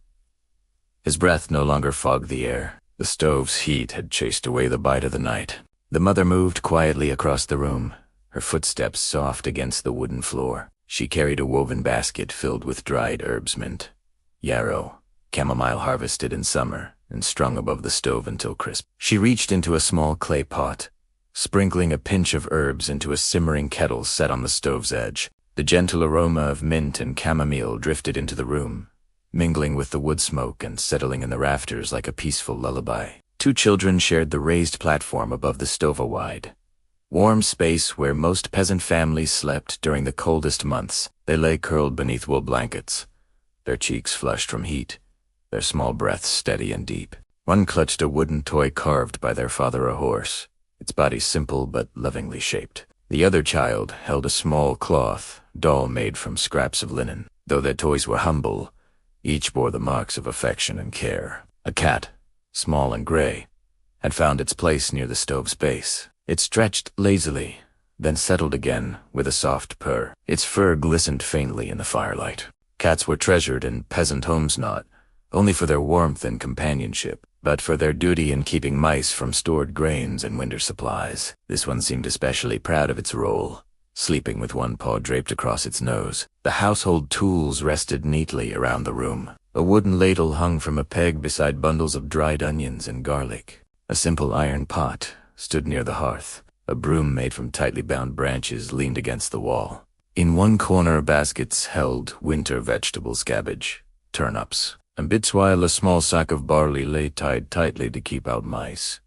His breath no longer fogged the air. The stove's heat had chased away the bite of the night. The mother moved quietly across the room, her footsteps soft against the wooden floor. She carried a woven basket filled with dried herbs, mint, yarrow, chamomile harvested in summer and strung above the stove until crisp. She reached into a small clay pot, sprinkling a pinch of herbs into a simmering kettle set on the stove's edge. The gentle aroma of mint and chamomile drifted into the room, mingling with the wood smoke and settling in the rafters like a peaceful lullaby. Two children shared the raised platform above the stove, a wide, warm space where most peasant families slept during the coldest months. They lay curled beneath wool blankets, their cheeks flushed from heat, their small breaths steady and deep. One clutched a wooden toy carved by their father, a horse, its body simple but lovingly shaped. The other child held a small cloth doll made from scraps of linen. Though their toys were humble, each bore the marks of affection and care. A cat, small and gray, had found its place near the stove's base. It stretched lazily, then settled again with a soft purr. Its fur glistened faintly in the firelight. Cats were treasured in peasant homes, not only for their warmth and companionship, but for their duty in keeping mice from stored grains and winter supplies. This one seemed especially proud of its role, sleeping with one paw draped across its nose. The household tools rested neatly around the room. A wooden ladle hung from a peg beside bundles of dried onions and garlic. A simple iron pot stood near the hearth. A broom made from tightly bound branches leaned against the wall. In one corner, baskets held winter vegetables, cabbage, turnips, and bits, while a small sack of barley lay tied tightly to keep out mice.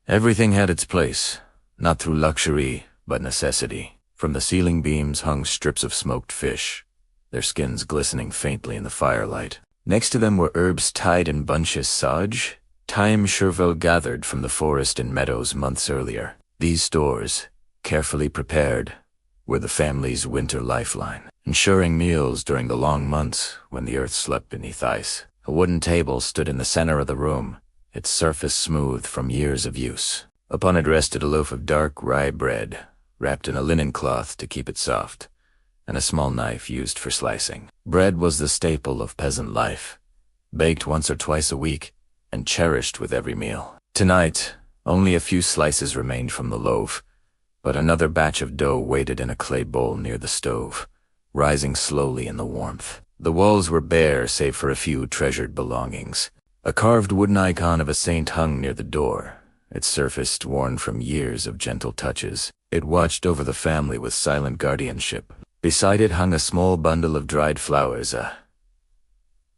Everything had its place, not through luxury, but necessity. From the ceiling beams hung strips of smoked fish, their skins glistening faintly in the firelight. Next to them were herbs tied in bunches, sage, thyme, chervil gathered from the forest and meadows months earlier. These stores, carefully prepared, were the family's winter lifeline, ensuring meals during the long months when the earth slept beneath ice. A wooden table stood in the center of the room, its surface smooth from years of use. Upon it rested a loaf of dark rye bread, wrapped in a linen cloth to keep it soft, and a small knife used for slicing. Bread was the staple of peasant life, baked once or twice a week, and cherished with every meal. Tonight, only a few slices remained from the loaf, but another batch of dough waited in a clay bowl near the stove, rising slowly in the warmth. The walls were bare save for a few treasured belongings. A carved wooden icon of a saint hung near the door, its surface worn from years of gentle touches. It watched over the family with silent guardianship. Beside it hung a small bundle of dried flowers, a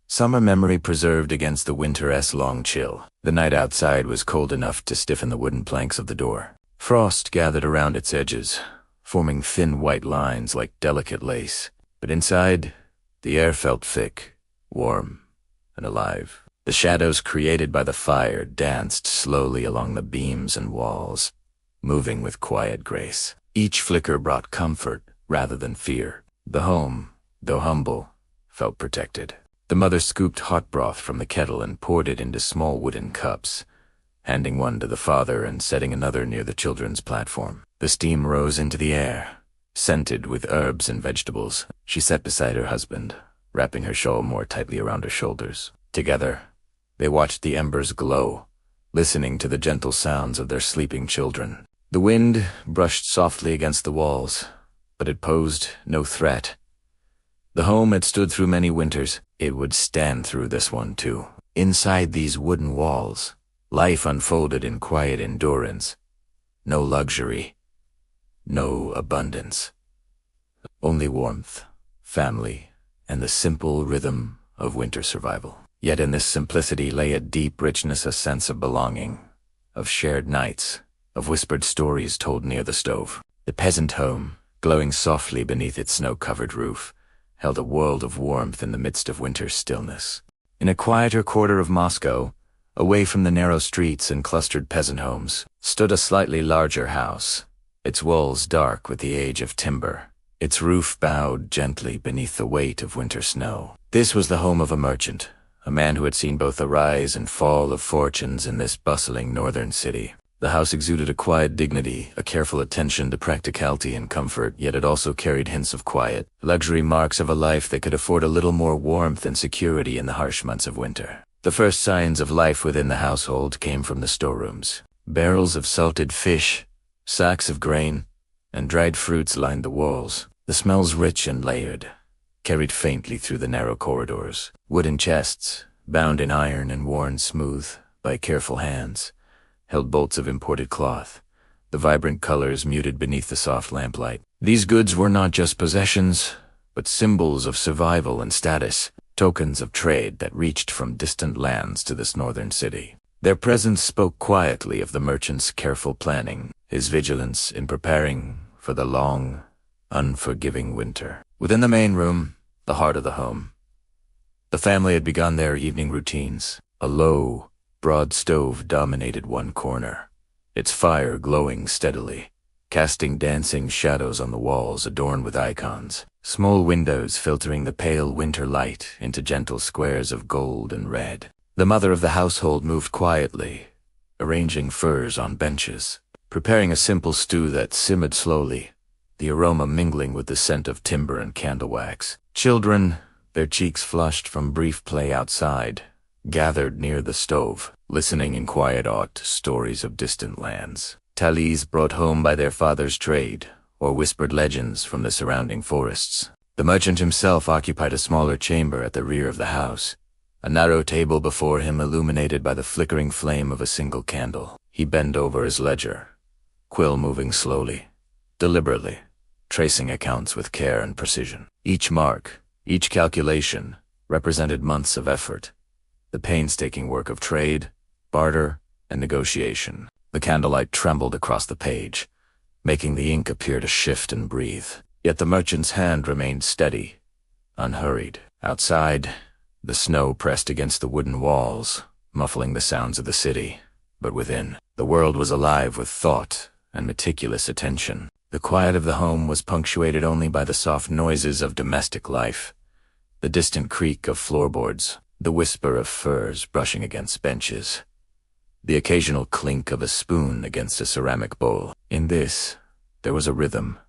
summer memory preserved against the winter's long chill. The night outside was cold enough to stiffen the wooden planks of the door. Frost gathered around its edges, forming thin white lines like delicate lace. But inside, the air felt thick, warm, and alive. The shadows created by the fire danced slowly along the beams and walls, moving with quiet grace. Each flicker brought comfort rather than fear. The home, though humble, felt protected. The mother scooped hot broth from the kettle and poured it into small wooden cups, handing one to the father and setting another near the children's platform. The steam rose into the air, scented with herbs and vegetables. She sat beside her husband, wrapping her shawl more tightly around her shoulders. Together, they watched the embers glow, listening to the gentle sounds of their sleeping children. The wind brushed softly against the walls, but it posed no threat. The home had stood through many winters. It would stand through this one too. Inside these wooden walls, life unfolded in quiet endurance. No luxury, no abundance. Only warmth, family, and the simple rhythm of winter survival. Yet in this simplicity lay a deep richness, a sense of belonging, of shared nights, of whispered stories told near the stove. The peasant home, glowing softly beneath its snow-covered roof, held a world of warmth in the midst of winter's stillness. In a quieter quarter of Moscow, away from the narrow streets and clustered peasant homes, stood a slightly larger house, its walls dark with the age of timber, its roof bowed gently beneath the weight of winter snow. This was the home of a merchant, a man who had seen both the rise and fall of fortunes in this bustling northern city. The house exuded a quiet dignity, a careful attention to practicality and comfort, yet it also carried hints of quiet, luxury, marks of a life that could afford a little more warmth and security in the harsh months of winter. The first signs of life within the household came from the storerooms. Barrels of salted fish, sacks of grain, and dried fruits lined the walls. The smells, rich and layered, carried faintly through the narrow corridors. Wooden chests, bound in iron and worn smooth by careful hands, held bolts of imported cloth, the vibrant colors muted beneath the soft lamplight. These goods were not just possessions, but symbols of survival and status, tokens of trade that reached from distant lands to this northern city. Their presence spoke quietly of the merchant's careful planning, his vigilance in preparing for the long, unforgiving winter. Within the main room, the heart of the home, the family had begun their evening routines. A low, broad stove dominated one corner, its fire glowing steadily, casting dancing shadows on the walls adorned with icons, small windows filtering the pale winter light into gentle squares of gold and red. The mother of the household moved quietly, arranging furs on benches, preparing a simple stew that simmered slowly, the aroma mingling with the scent of timber and candle wax. Children, their cheeks flushed from brief play outside, gathered near the stove, listening in quiet awe to stories of distant lands, tales brought home by their father's trade, or whispered legends from the surrounding forests. The merchant himself occupied a smaller chamber at the rear of the house, a narrow table before him illuminated by the flickering flame of a single candle. He bent over his ledger, quill moving slowly, deliberately, tracing accounts with care and precision. Each mark, each calculation, represented months of effort, the painstaking work of trade, barter, and negotiation. The candlelight trembled across the page, making the ink appear to shift and breathe. Yet the merchant's hand remained steady, unhurried. Outside, the snow pressed against the wooden walls, muffling the sounds of the city. But within, the world was alive with thought and meticulous attention. The quiet of the home was punctuated only by the soft noises of domestic life, the distant creak of floorboards, the whisper of furs brushing against benches, the occasional clink of a spoon against a ceramic bowl. In this, there was a rhythm,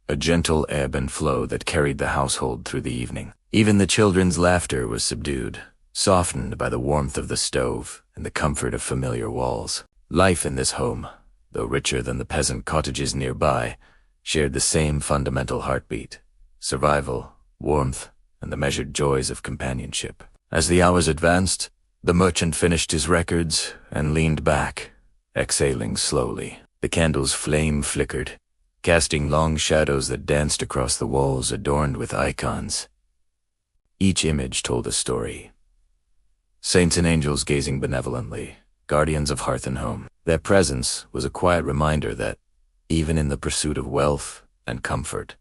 a gentle ebb and flow that carried the household through the evening. Even the children's laughter was subdued, softened by the warmth of the stove and the comfort of familiar walls. Life in this home, though richer than the peasant cottages nearby, shared the same fundamental heartbeat: survival, warmth, and the measured joys of companionship. As the hours advanced, the merchant finished his records and leaned back, exhaling slowly. The candle's flame flickered, casting long shadows that danced across the walls adorned with icons. Each image told a story. Saints and angels gazing benevolently, guardians of hearth and home. Their presence was a quiet reminder that, even in the pursuit of wealth and comfort,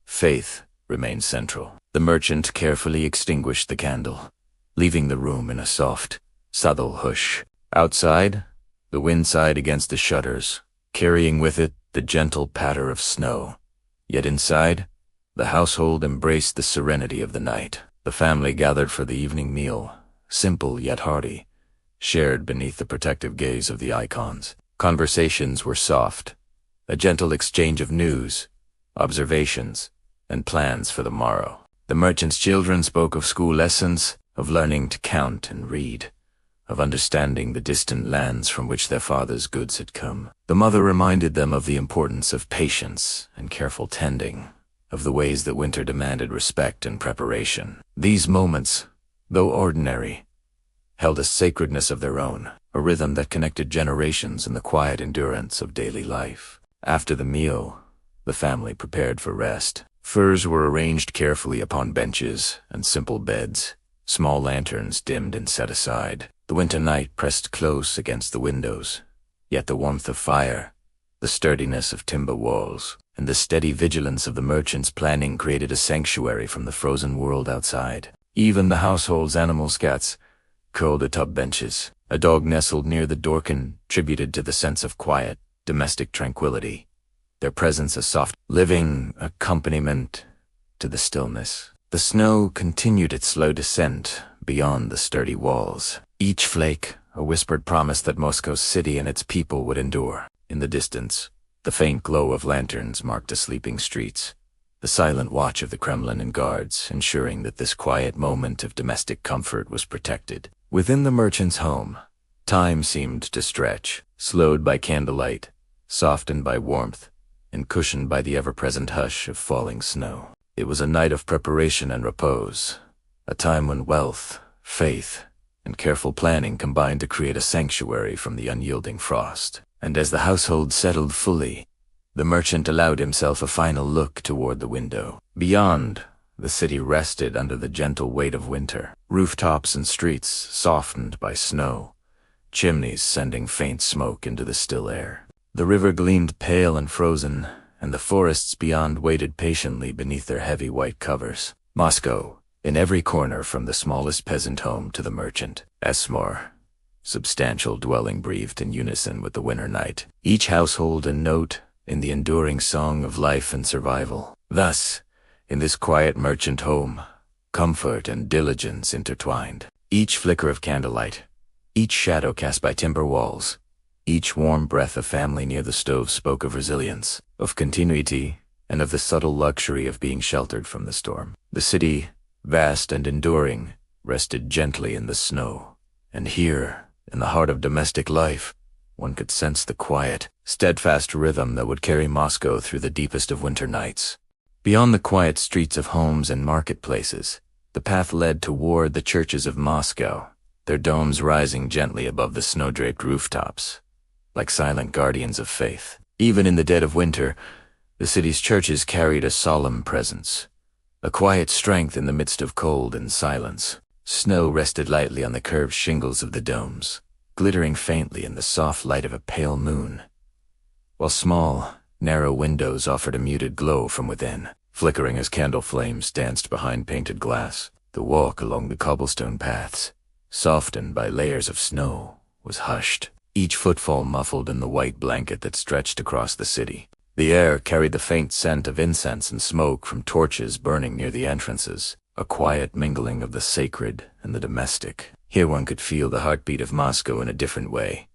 faith remained central. The merchant carefully extinguished the candle, leaving the room in a soft, subtle hush. Outside, the wind sighed against the shutters, carrying with it the gentle patter of snow. Yet inside, the household embraced the serenity of the night. The family gathered for the evening meal, simple yet hearty, shared beneath the protective gaze of the icons. Conversations were soft, a gentle exchange of news, observations, and plans for the morrow. The merchant's children spoke of school lessons, of learning to count and read, of understanding the distant lands from which their father's goods had come. The mother reminded them of the importance of patience and careful tending, of the ways that winter demanded respect and preparation. These moments, though ordinary, held a sacredness of their own, a rhythm that connected generations in the quiet endurance of daily life. After the meal, the family prepared for rest. Furs were arranged carefully upon benches and simple beds, small lanterns dimmed and set aside. The winter night pressed close against the windows, yet the warmth of fire, the sturdiness of timber walls, and the steady vigilance of the merchant's planning created a sanctuary from the frozen world outside. Even the household's animal cats curled atop benches. A dog nestled near the door contributed to the sense of quiet, domestic tranquility, their presence a soft, living accompaniment to the stillness. The snow continued its slow descent beyond the sturdy walls, each flake a whispered promise that Moscow's city and its people would endure. In the distance, the faint glow of lanterns marked the sleeping streets, the silent watch of the Kremlin and guards, ensuring that this quiet moment of domestic comfort was protected. Within the merchant's home, time seemed to stretch, slowed by candlelight, softened by warmth, and cushioned by the ever-present hush of falling snow. It was a night of preparation and repose, a time when wealth, faith, and careful planning combined to create a sanctuary from the unyielding frost. And as the household settled fully, the merchant allowed himself a final look toward the window. Beyond, the city rested under the gentle weight of winter. Rooftops and streets softened by snow, chimneys sending faint smoke into the still air. The river gleamed pale and frozen, and the forests beyond waited patiently beneath their heavy white covers. Moscow, in every corner from the smallest peasant home to the merchant, Esmore, substantial dwelling breathed in unison with the winter night, each household a note in the enduring song of life and survival. Thus, in this quiet merchant home, comfort and diligence intertwined. Each flicker of candlelight, each shadow cast by timber walls, each warm breath of family near the stove spoke of resilience, of continuity, and of the subtle luxury of being sheltered from the storm. The city, vast and enduring, rested gently in the snow. And here, in the heart of domestic life, one could sense the quiet, steadfast rhythm that would carry Moscow through the deepest of winter nights. Beyond the quiet streets of homes and marketplaces, the path led toward the churches of Moscow, their domes rising gently above the snow-draped rooftops, like silent guardians of faith. Even in the dead of winter, the city's churches carried a solemn presence, a quiet strength in the midst of cold and silence. Snow rested lightly on the curved shingles of the domes, glittering faintly in the soft light of a pale moon, while small, narrow windows offered a muted glow from within, flickering as candle flames danced behind painted glass. The walk along the cobblestone paths, softened by layers of snow, was hushed, each footfall muffled in the white blanket that stretched across the city. The air carried the faint scent of incense and smoke from torches burning near the entrances, a quiet mingling of the sacred and the domestic. Here one could feel the heartbeat of Moscow in a different way,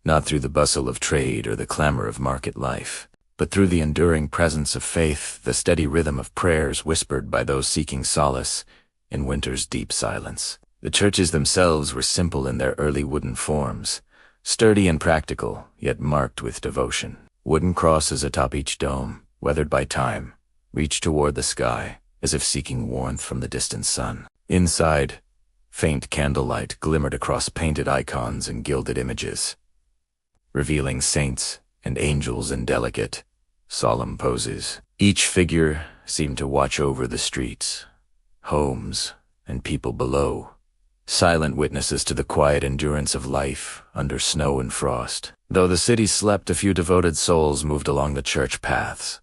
not through the bustle of trade or the clamor of market life, but through the enduring presence of faith, the steady rhythm of prayers whispered by those seeking solace in winter's deep silence. The churches themselves were simple in their early wooden forms, sturdy and practical, yet marked with devotion. Wooden crosses atop each dome, weathered by time, reached toward the sky, as if seeking warmth from the distant sun. Inside, faint candlelight glimmered across painted icons and gilded images, revealing saints and angels in delicate, solemn poses. Each figure seemed to watch over the streets, homes, and people below, silent witnesses to the quiet endurance of life under snow and frost. Though the city slept, a few devoted souls moved along the church paths,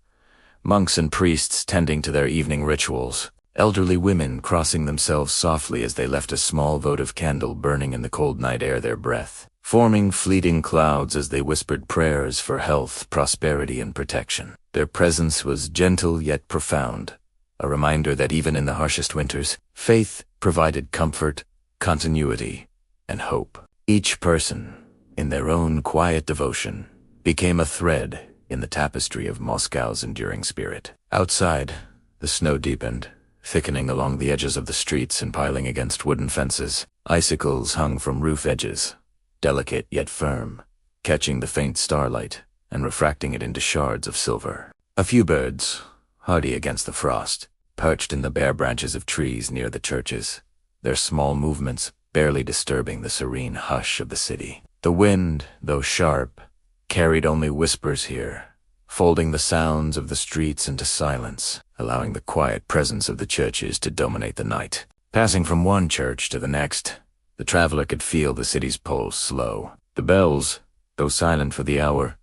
monks and priests tending to their evening rituals, elderly women crossing themselves softly as they left a small votive candle burning in the cold night air their breath, forming fleeting clouds as they whispered prayers for health, prosperity, and protection. Their presence was gentle yet profound, a reminder that even in the harshest winters, faith provided comfort, continuity, and hope. Each person, in their own quiet devotion, became a thread in the tapestry of Moscow's enduring spirit. Outside, the snow deepened, thickening along the edges of the streets and piling against wooden fences. Icicles hung from roof edges, delicate yet firm, catching the faint starlight and refracting it into shards of silver. A few birds, hardy against the frost, perched in the bare branches of trees near the churches, their small movements barely disturbing the serene hush of the city. The wind, though sharp, carried only whispers here, folding the sounds of the streets into silence, allowing the quiet presence of the churches to dominate the night. Passing from one church to the next, the traveler could feel the city's pulse slow. The bells, though silent for the hour,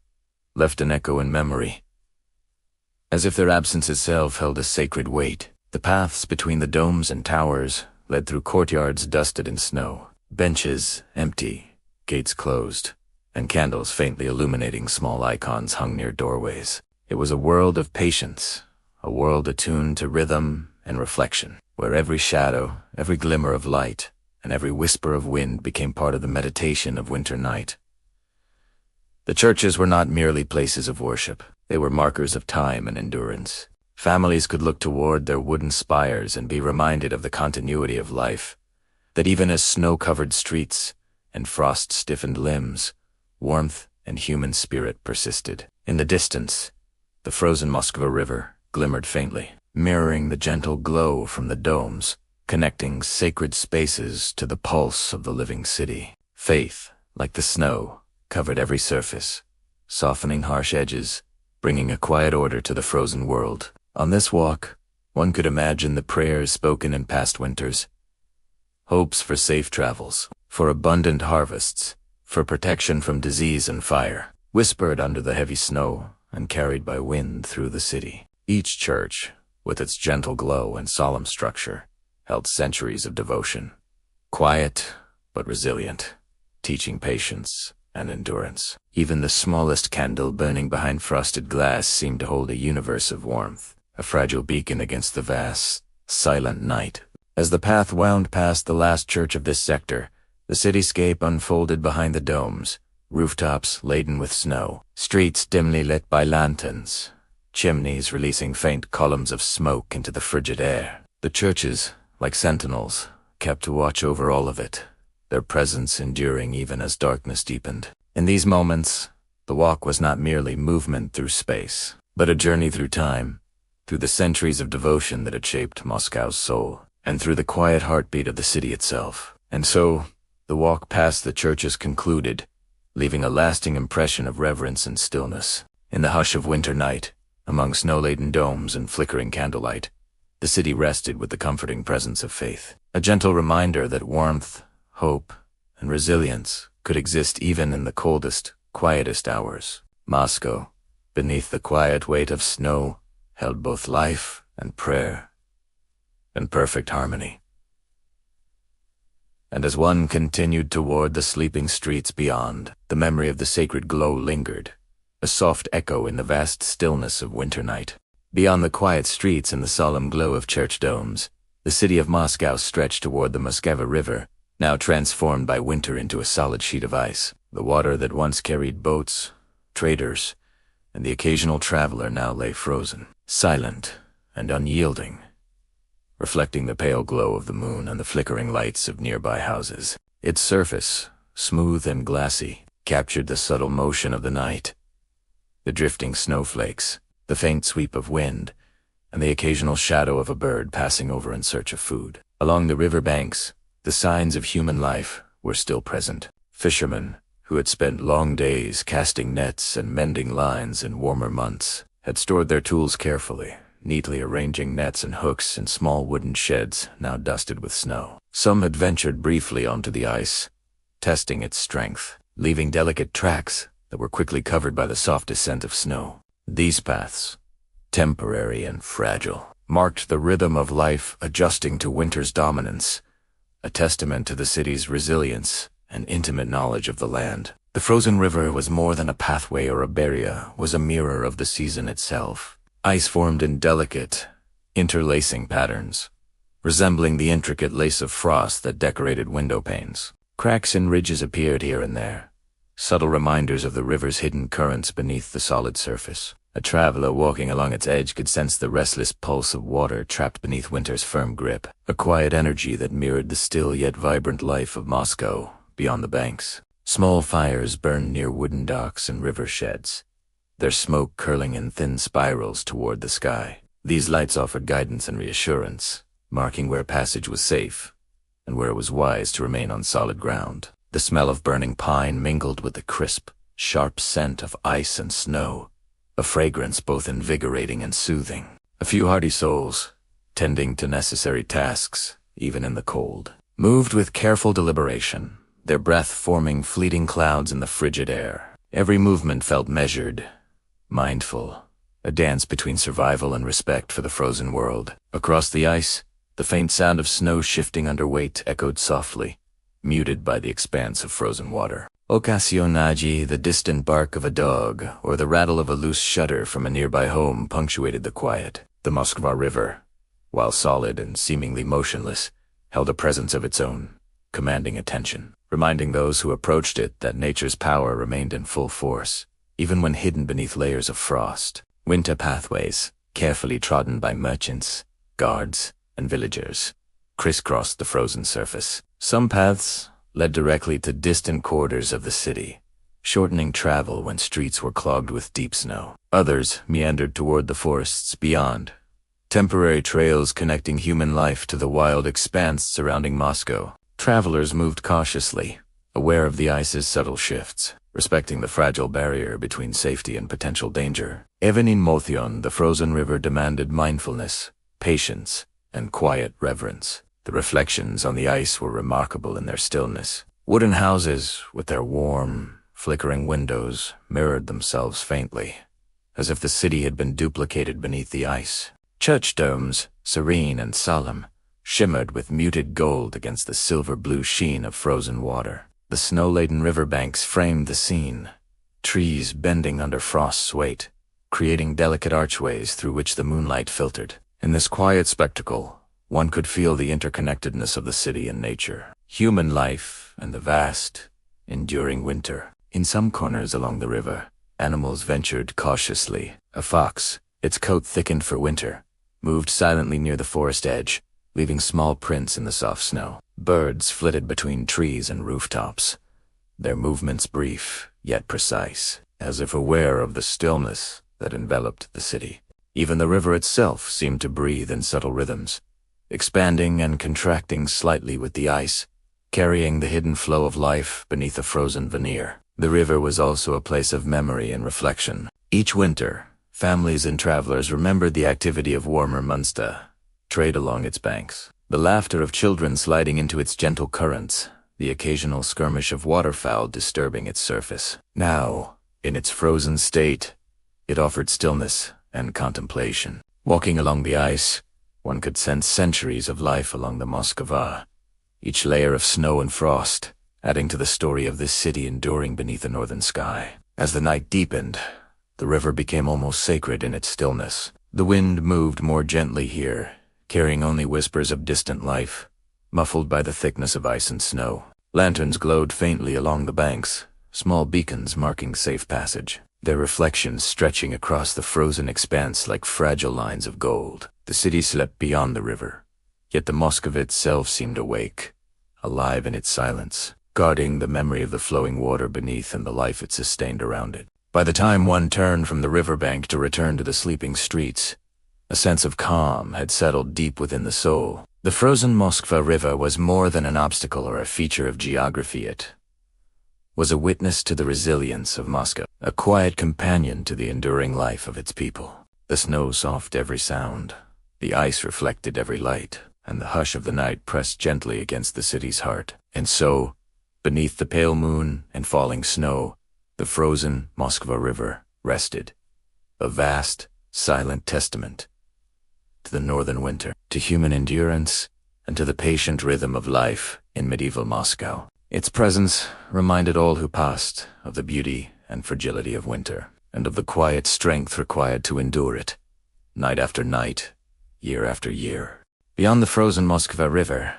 left an echo in memory, as if their absence itself held a sacred weight. The paths between the domes and towers led through courtyards dusted in snow, benches empty, gates closed, and candles faintly illuminating small icons hung near doorways. It was a world of patience, a world attuned to rhythm and reflection, where every shadow, every glimmer of light, and every whisper of wind became part of the meditation of winter night. The churches were not merely places of worship. They were markers of time and endurance. Families could look toward their wooden spires and be reminded of the continuity of life, that even as snow-covered streets and frost-stiffened limbs, warmth and human spirit persisted. In the distance, the frozen Moskva River glimmered faintly, mirroring the gentle glow from the domes, connecting sacred spaces to the pulse of the living city. Faith, like the snow, covered every surface, softening harsh edges, bringing a quiet order to the frozen world. On this walk, one could imagine the prayers spoken in past winters, hopes for safe travels, for abundant harvests, for protection from disease and fire, whispered under the heavy snow and carried by wind through the city. Each church, with its gentle glow and solemn structure, held centuries of devotion, quiet but resilient, teaching patience and endurance. Even the smallest candle burning behind frosted glass seemed to hold a universe of warmth, a fragile beacon against the vast, silent night. As the path wound past the last church of this sector, the cityscape unfolded behind the domes, rooftops laden with snow, streets dimly lit by lanterns, chimneys releasing faint columns of smoke into the frigid air. The churches, like sentinels, kept watch over all of it, their presence enduring even as darkness deepened. In these moments, the walk was not merely movement through space, but a journey through time, through the centuries of devotion that had shaped Moscow's soul, and through the quiet heartbeat of the city itself. And so, the walk past the churches concluded, leaving a lasting impression of reverence and stillness. In the hush of winter night, among snow-laden domes and flickering candlelight, the city rested with the comforting presence of faith, a gentle reminder that warmth, hope, and resilience could exist even in the coldest, quietest hours. Moscow, beneath the quiet weight of snow, held both life and prayer in perfect harmony. And as one continued toward the sleeping streets beyond, the memory of the sacred glow lingered, a soft echo in the vast stillness of winter night. Beyond the quiet streets and the solemn glow of church domes, the city of Moscow stretched toward the Moskva River, now transformed by winter into a solid sheet of ice. The water that once carried boats, traders, and the occasional traveler now lay frozen, silent and unyielding, reflecting the pale glow of the moon and the flickering lights of nearby houses. Its surface, smooth and glassy, captured the subtle motion of the night, the drifting snowflakes, the faint sweep of wind, and the occasional shadow of a bird passing over in search of food. Along the river banks, the signs of human life were still present. Fishermen, who had spent long days casting nets and mending lines in warmer months, had stored their tools carefully, neatly arranging nets and hooks in small wooden sheds now dusted with snow. Some had ventured briefly onto the ice, testing its strength, leaving delicate tracks that were quickly covered by the soft descent of snow. These paths, temporary and fragile, marked the rhythm of life adjusting to winter's dominance, a testament to the city's resilience and intimate knowledge of the land. The frozen river was more than a pathway or a barrier, was a mirror of the season itself. Ice formed in delicate, interlacing patterns, resembling the intricate lace of frost that decorated window panes. Cracks and ridges appeared here and there, subtle reminders of the river's hidden currents beneath the solid surface. A traveler walking along its edge could sense the restless pulse of water trapped beneath winter's firm grip, a quiet energy that mirrored the still yet vibrant life of Moscow beyond the banks. Small fires burned near wooden docks and river sheds, their smoke curling in thin spirals toward the sky. These lights offered guidance and reassurance, marking where passage was safe and where it was wise to remain on solid ground. The smell of burning pine mingled with the crisp, sharp scent of ice and snow, a fragrance both invigorating and soothing. A few hardy souls, tending to necessary tasks, even in the cold, moved with careful deliberation, their breath forming fleeting clouds in the frigid air. Every movement felt measured, mindful, a dance between survival and respect for the frozen world. Across the ice, the faint sound of snow shifting under weight echoed softly, muted by the expanse of frozen water. Occasionally, the distant bark of a dog or the rattle of a loose shutter from a nearby home punctuated the quiet. The Moskva River, while solid and seemingly motionless, held a presence of its own, commanding attention, reminding those who approached it that nature's power remained in full force, even when hidden beneath layers of frost. Winter pathways, carefully trodden by merchants, guards, and villagers, crisscrossed the frozen surface. Some paths led directly to distant quarters of the city, shortening travel when streets were clogged with deep snow. Others meandered toward the forests beyond, temporary trails connecting human life to the wild expanse surrounding Moscow. Travelers moved cautiously, aware of the ice's subtle shifts, respecting the fragile barrier between safety and potential danger. Even in Mothyon, the frozen river demanded mindfulness, patience, and quiet reverence. The reflections on the ice were remarkable in their stillness. Wooden houses, with their warm, flickering windows, mirrored themselves faintly, as if the city had been duplicated beneath the ice. Church domes, serene and solemn, shimmered with muted gold against the silver-blue sheen of frozen water. The snow-laden riverbanks framed the scene, trees bending under frost's weight, creating delicate archways through which the moonlight filtered. In this quiet spectacle, one could feel the interconnectedness of the city and nature, human life and the vast, enduring winter. In some corners along the river, animals ventured cautiously. A fox, its coat thickened for winter, moved silently near the forest edge, leaving small prints in the soft snow. Birds flitted between trees and rooftops, their movements brief yet precise, as if aware of the stillness that enveloped the city. Even the river itself seemed to breathe in subtle rhythms, expanding and contracting slightly with the ice, carrying the hidden flow of life beneath a frozen veneer. The river was also a place of memory and reflection. Each winter, families and travelers remembered the activity of warmer Moskva, trade along its banks, the laughter of children sliding into its gentle currents, the occasional skirmish of waterfowl disturbing its surface. Now, in its frozen state, it offered stillness and contemplation. Walking along the ice, one could sense centuries of life along the Moskva, each layer of snow and frost adding to the story of this city enduring beneath a northern sky. As the night deepened, the river became almost sacred in its stillness. The wind moved more gently here, carrying only whispers of distant life, muffled by the thickness of ice and snow. Lanterns glowed faintly along the banks, small beacons marking safe passage, their reflections stretching across the frozen expanse like fragile lines of gold. The city slept beyond the river, yet the Moskva itself seemed awake, alive in its silence, guarding the memory of the flowing water beneath and the life it sustained around it. By the time one turned from the riverbank to return to the sleeping streets, a sense of calm had settled deep within the soul. The frozen Moskva River was more than an obstacle or a feature of geography. It was a witness to the resilience of Moscow, a quiet companion to the enduring life of its people. The snow soft every sound, the ice reflected every light, and the hush of the night pressed gently against the city's heart. And so, beneath the pale moon and falling snow, the frozen Moskva River rested, a vast, silent testament to the northern winter, to human endurance, and to the patient rhythm of life in medieval Moscow. Its presence reminded all who passed of the beauty and fragility of winter, and of the quiet strength required to endure it, night after night, year after year. Beyond the frozen Moskva River,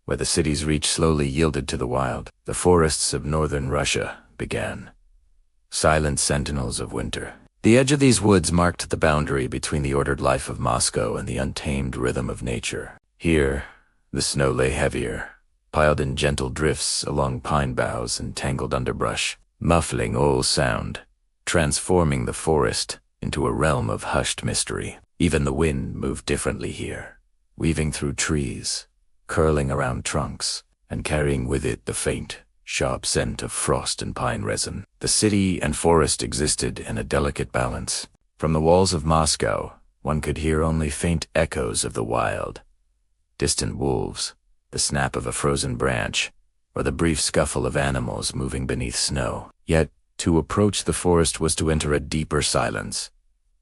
where the city's reach slowly yielded to the wild, the forests of northern Russia began. Silent sentinels of winter. The edge of these woods marked the boundary between the ordered life of Moscow and the untamed rhythm of nature. Here, the snow lay heavier, piled in gentle drifts along pine boughs and tangled underbrush, muffling all sound, transforming the forest into a realm of hushed mystery. Even the wind moved differently here, weaving through trees, curling around trunks, and carrying with it the faint, sharp scent of frost and pine resin. The city and forest existed in a delicate balance. From the walls of Moscow, one could hear only faint echoes of the wild. Distant wolves, the snap of a frozen branch, or the brief scuffle of animals moving beneath snow. Yet, to approach the forest was to enter a deeper silence,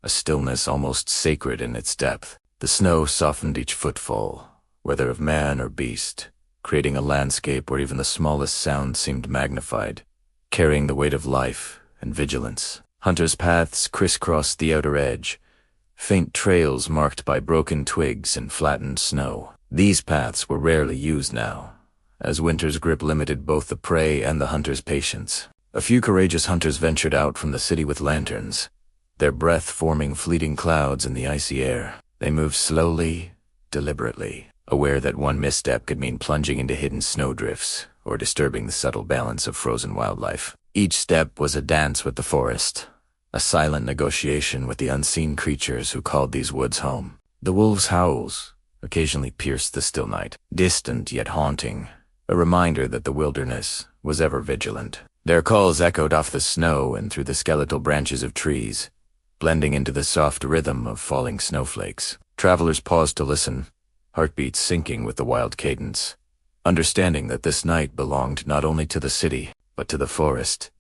a stillness almost sacred in its depth. The snow softened each footfall, whether of man or beast, creating a landscape where even the smallest sound seemed magnified, carrying the weight of life and vigilance. Hunters' paths crisscrossed the outer edge, faint trails marked by broken twigs and flattened snow. These paths were rarely used now, as winter's grip limited both the prey and the hunter's patience. A few courageous hunters ventured out from the city with lanterns, their breath forming fleeting clouds in the icy air. They moved slowly, deliberately, aware that one misstep could mean plunging into hidden snowdrifts or disturbing the subtle balance of frozen wildlife. Each step was a dance with the forest, a silent negotiation with the unseen creatures who called these woods home. The wolves' howls occasionally pierced the still night, distant yet haunting, a reminder that the wilderness was ever vigilant. Their calls echoed off the snow and through the skeletal branches of trees, blending into the soft rhythm of falling snowflakes. Travelers paused to listen, heartbeats syncing with the wild cadence, understanding that this night belonged not only to the city, but to the forest,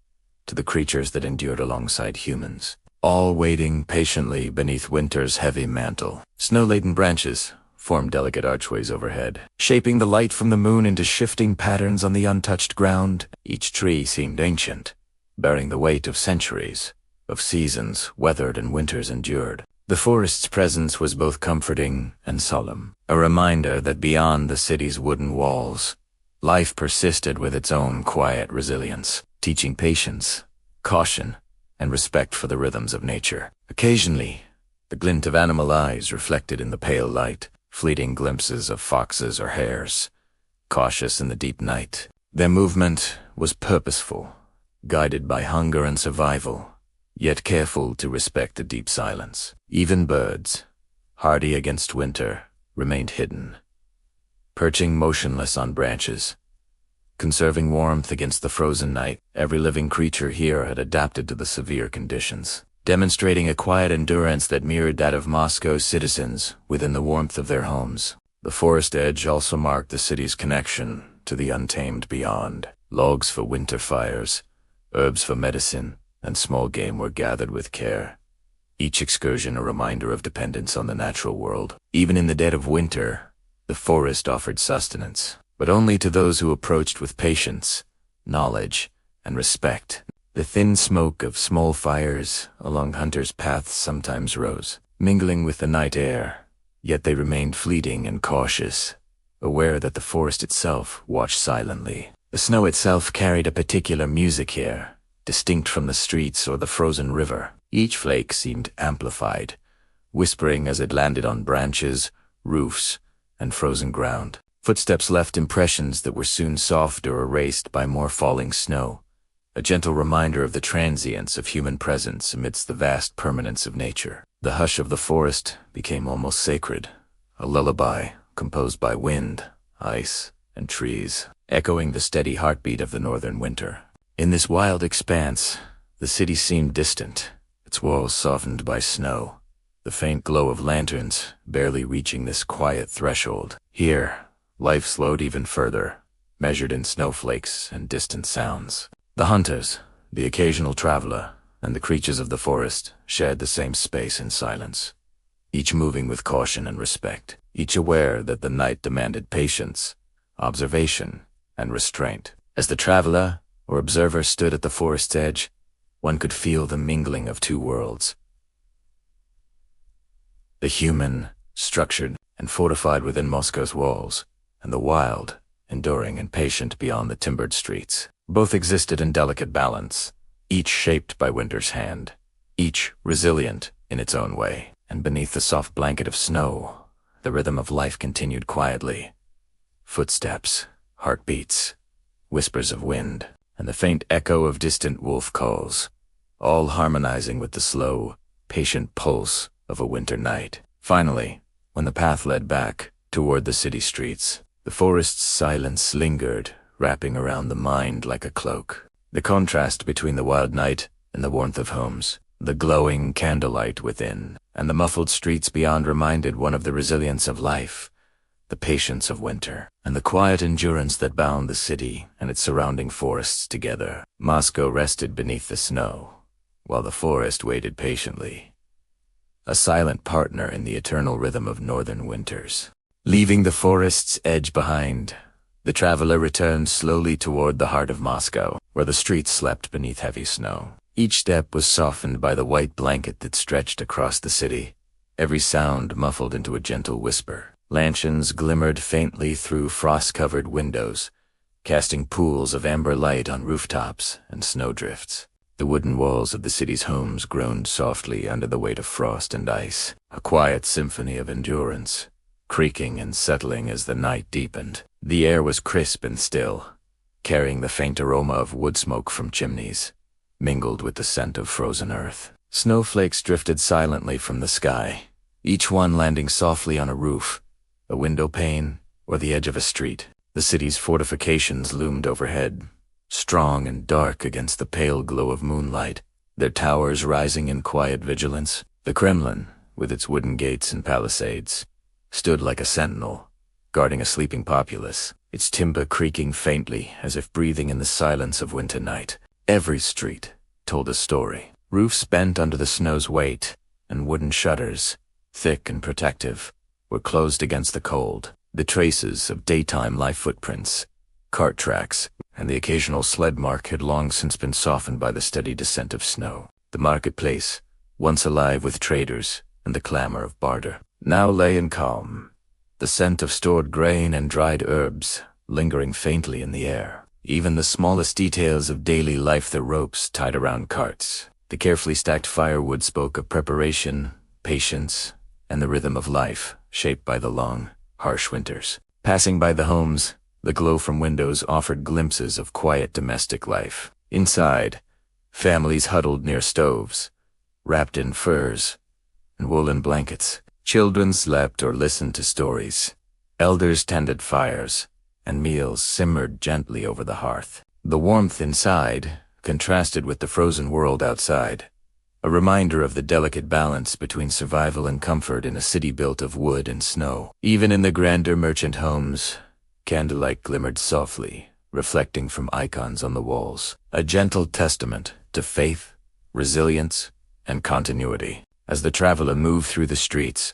to the creatures that endured alongside humans, all waiting patiently beneath winter's heavy mantle. Snow-laden branches formed delicate archways overhead, shaping the light from the moon into shifting patterns on the untouched ground. Each tree seemed ancient, bearing the weight of centuries, of seasons weathered and winters endured. The forest's presence was both comforting and solemn, a reminder that beyond the city's wooden walls, life persisted with its own quiet resilience, teaching patience, caution, and respect for the rhythms of nature. Occasionally, the glint of animal eyes reflected in the pale light, fleeting glimpses of foxes or hares, cautious in the deep night. Their movement was purposeful, guided by hunger and survival, yet careful to respect the deep silence. Even birds, hardy against winter, remained hidden, perching motionless on branches, conserving warmth against the frozen night. Every living creature here had adapted to the severe conditions, demonstrating a quiet endurance that mirrored that of Moscow's citizens within the warmth of their homes. The forest edge also marked the city's connection to the untamed beyond. Logs for winter fires, herbs for medicine, and small game were gathered with care, each excursion a reminder of dependence on the natural world. Even in the dead of winter, the forest offered sustenance, but only to those who approached with patience, knowledge, and respect. The thin smoke of small fires along hunters' paths sometimes rose, mingling with the night air, yet they remained fleeting and cautious, aware that the forest itself watched silently. The snow itself carried a particular music here, distinct from the streets or the frozen river. Each flake seemed amplified, whispering as it landed on branches, roofs, and frozen ground. Footsteps left impressions that were soon soft or erased by more falling snow, a gentle reminder of the transience of human presence amidst the vast permanence of nature. The hush of the forest became almost sacred, a lullaby composed by wind, ice, and trees, echoing the steady heartbeat of the northern winter. In this wild expanse, the city seemed distant, its walls softened by snow, the faint glow of lanterns barely reaching this quiet threshold. Here, life slowed even further, measured in snowflakes and distant sounds. The hunters, the occasional traveler, and the creatures of the forest shared the same space in silence, each moving with caution and respect, each aware that the night demanded patience, observation, and restraint. As the traveler or observer stood at the forest's edge, one could feel the mingling of two worlds. The human, structured and fortified within Moscow's walls, and the wild, enduring and patient beyond the timbered streets. Both existed in delicate balance, each shaped by winter's hand, each resilient in its own way. And beneath the soft blanket of snow, the rhythm of life continued quietly. Footsteps, heartbeats, whispers of wind, and the faint echo of distant wolf calls, all harmonizing with the slow, patient pulse of a winter night. Finally, when the path led back toward the city streets, the forest's silence lingered, wrapping around the mind like a cloak. The contrast between the wild night and the warmth of homes, the glowing candlelight within, and the muffled streets beyond reminded one of the resilience of life, the patience of winter, and the quiet endurance that bound the city and its surrounding forests together. Moskva rested beneath the snow, while the forest waited patiently, a silent partner in the eternal rhythm of northern winters. Leaving the forest's edge behind, the traveler returned slowly toward the heart of Moscow, where the streets slept beneath heavy snow. Each step was softened by the white blanket that stretched across the city, every sound muffled into a gentle whisper. Lanterns glimmered faintly through frost-covered windows, casting pools of amber light on rooftops and snowdrifts. The wooden walls of the city's homes groaned softly under the weight of frost and ice, a quiet symphony of endurance, creaking and settling as the night deepened. The air was crisp and still, carrying the faint aroma of wood smoke from chimneys, mingled with the scent of frozen earth. Snowflakes drifted silently from the sky, each one landing softly on a roof, a window pane, or the edge of a street. The city's fortifications loomed overhead, strong and dark against the pale glow of moonlight, their towers rising in quiet vigilance. The Kremlin, with its wooden gates and palisades, stood like a sentinel, guarding a sleeping populace, its timber creaking faintly as if breathing in the silence of winter night. Every street told a story. Roofs bent under the snow's weight, and wooden shutters, thick and protective, were closed against the cold. The traces of daytime life footprints, cart tracks, and the occasional sled mark had long since been softened by the steady descent of snow. The marketplace, once alive with traders and the clamor of barter, now lay in calm, the scent of stored grain and dried herbs lingering faintly in the air. Even the smallest details of daily life, the ropes tied around carts, the carefully stacked firewood, spoke of preparation, patience, and the rhythm of life shaped by the long, harsh winters. Passing by the homes, the glow from windows offered glimpses of quiet domestic life. Inside, families huddled near stoves, wrapped in furs and woolen blankets. Children slept or listened to stories. Elders tended fires, and meals simmered gently over the hearth. The warmth inside contrasted with the frozen world outside, a reminder of the delicate balance between survival and comfort in a city built of wood and snow. Even in the grander merchant homes, candlelight glimmered softly, reflecting from icons on the walls, a gentle testament to faith, resilience, and continuity. As the traveler moved through the streets,